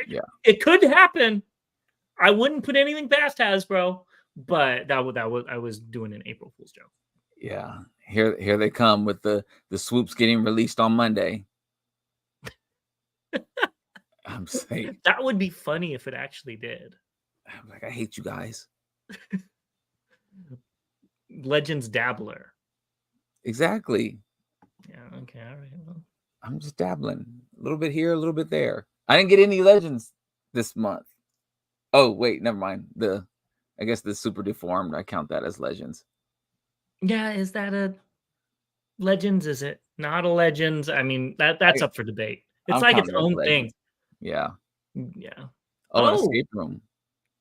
Yeah. It could happen. I wouldn't put anything past Hasbro, but that was I was doing an April Fool's joke. Yeah. Here they come with the swoops getting released on Monday. I'm saying, That would be funny if it actually did. I'm like, I hate you guys. Legends Dabbler. Exactly. Yeah, okay, all right. Well, I'm just dabbling a little bit here, a little bit there. I didn't get any legends this month. Oh, wait, never mind. I guess the super deformed, I count that as legends. yeah, is that a Legends? Is it not a Legends? I mean, that's up for debate. It's I'm like its counting as own thing. legends. Yeah. Yeah. Oh, an escape room.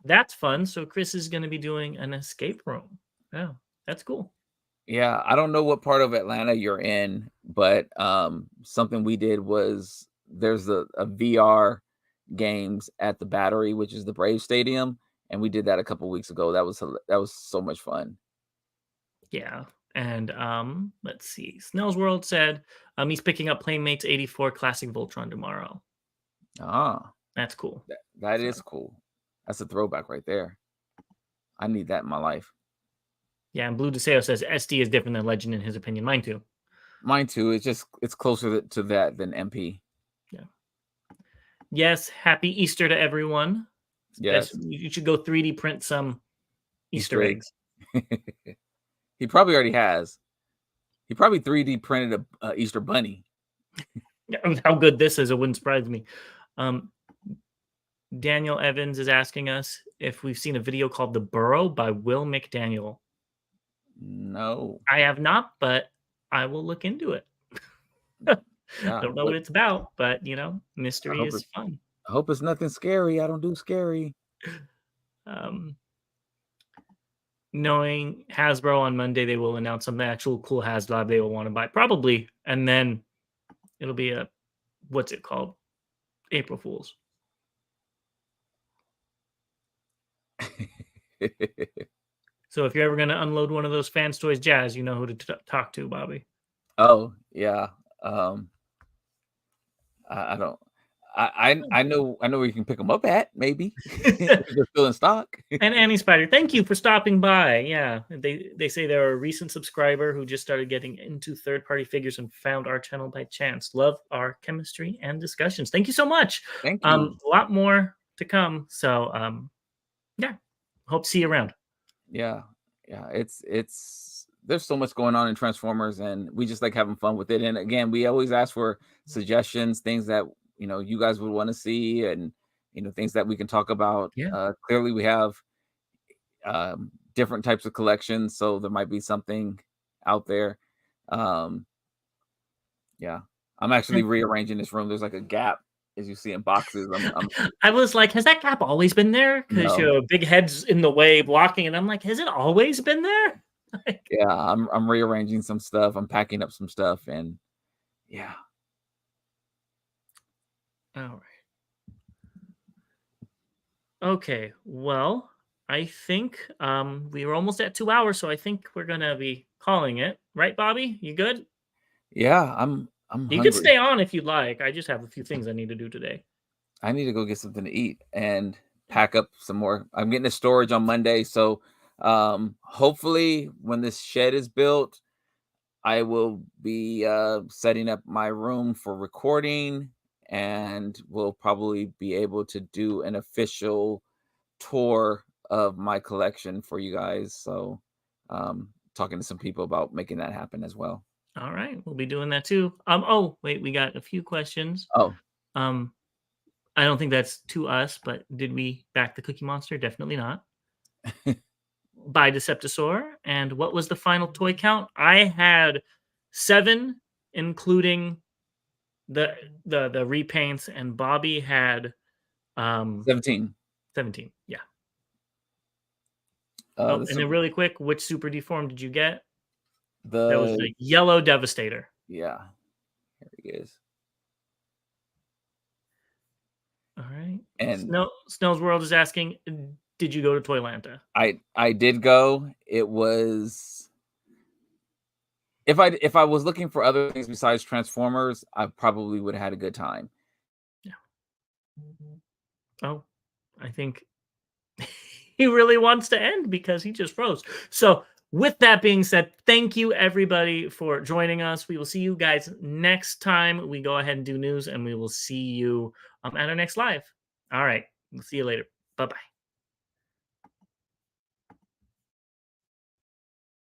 That's fun. So Chris is going to be doing an escape room. Yeah, that's cool. Yeah, I don't know what part of Atlanta you're in, but something we did was there's a VR games at the Battery, which is the Brave Stadium, and we did that a couple weeks ago. That was so much fun. Yeah. And let's see. Snell's World said he's picking up Playmates 84 Classic Voltron tomorrow. Ah, That's cool. that is cool. That's a throwback right there. I need that in my life. Yeah, and Blue DeSeo says SD is different than Legend in his opinion. Mine too. Mine too. It's closer to that than MP. Yeah. Yes, happy Easter to everyone. Yes. You should go 3D print some Easter eggs. He probably already has. He probably 3D printed a Easter bunny. How good this is, it wouldn't surprise me. Daniel Evans is asking us if we've seen a video called The Burrow by Will McDaniel. No. I have not, but I will look into it. Yeah, Don't know what it's about, but mystery is fun. I hope it's nothing scary. I don't do scary. Knowing Hasbro on Monday, they will announce some actual cool HasLab they will want to buy, probably, and then it'll be a what's it called? April Fools. So if you're ever going to unload one of those Fans Toys Jazz, you know who to talk to, Bobby. Oh yeah. I don't. I know where you can pick them up at. Maybe if they're still in stock. And Annie Spider, thank you for stopping by. Yeah, they say they're a recent subscriber who just started getting into third-party figures and found our channel by chance. Love our chemistry and discussions. Thank you so much. Thank you. A lot more to come. So yeah, hope to see you around. Yeah. It's there's so much going on in Transformers, and we just like having fun with it. And again, we always ask for suggestions, things that you guys would want to see, and things that we can talk about. Yeah. Clearly, we have different types of collections, so there might be something out there. Yeah, I'm actually rearranging this room. There's like a gap, as you see in boxes. I was like, has that gap always been there? Because your big head's in the way blocking, and I'm like, has it always been there? Yeah, I'm rearranging some stuff. I'm packing up some stuff, and yeah. All right. Okay. Well, I think we were almost at 2 hours, so I think we're gonna be calling it. Right, Bobby? You good? Yeah, I'm You hungry. could stay on if you'd like. I just have a few things I need to do today. I need to go get something to eat and pack up some more. I'm getting a storage on Monday, so hopefully when this shed is built, I will be setting up my room for recording, and we'll probably be able to do an official tour of my collection for you guys. So talking to some people about making that happen as well. All right, we'll be doing that too. Oh, wait, we got a few questions. Oh. I don't think that's to us, but did we back the Cookie Monster? Definitely not. By Deceptosaur. And what was the final toy count? I had 7, including the repaints, and Bobby had 17. 17. Yeah. Oh, The and then super, really quick, which Super Deform did you get? That was the the Yellow Devastator. yeah, here he is. All right. And Snell's World is asking, did you go to Toylanta? I did go. It was if I was looking for other things besides Transformers, I probably would have had a good time. Yeah. Oh, I think he really wants to end because he just froze. So, with that being said, thank you everybody for joining us. We will see you guys next time we go ahead and do news, and we will see you at our next live. All right. We'll see you later. Bye bye.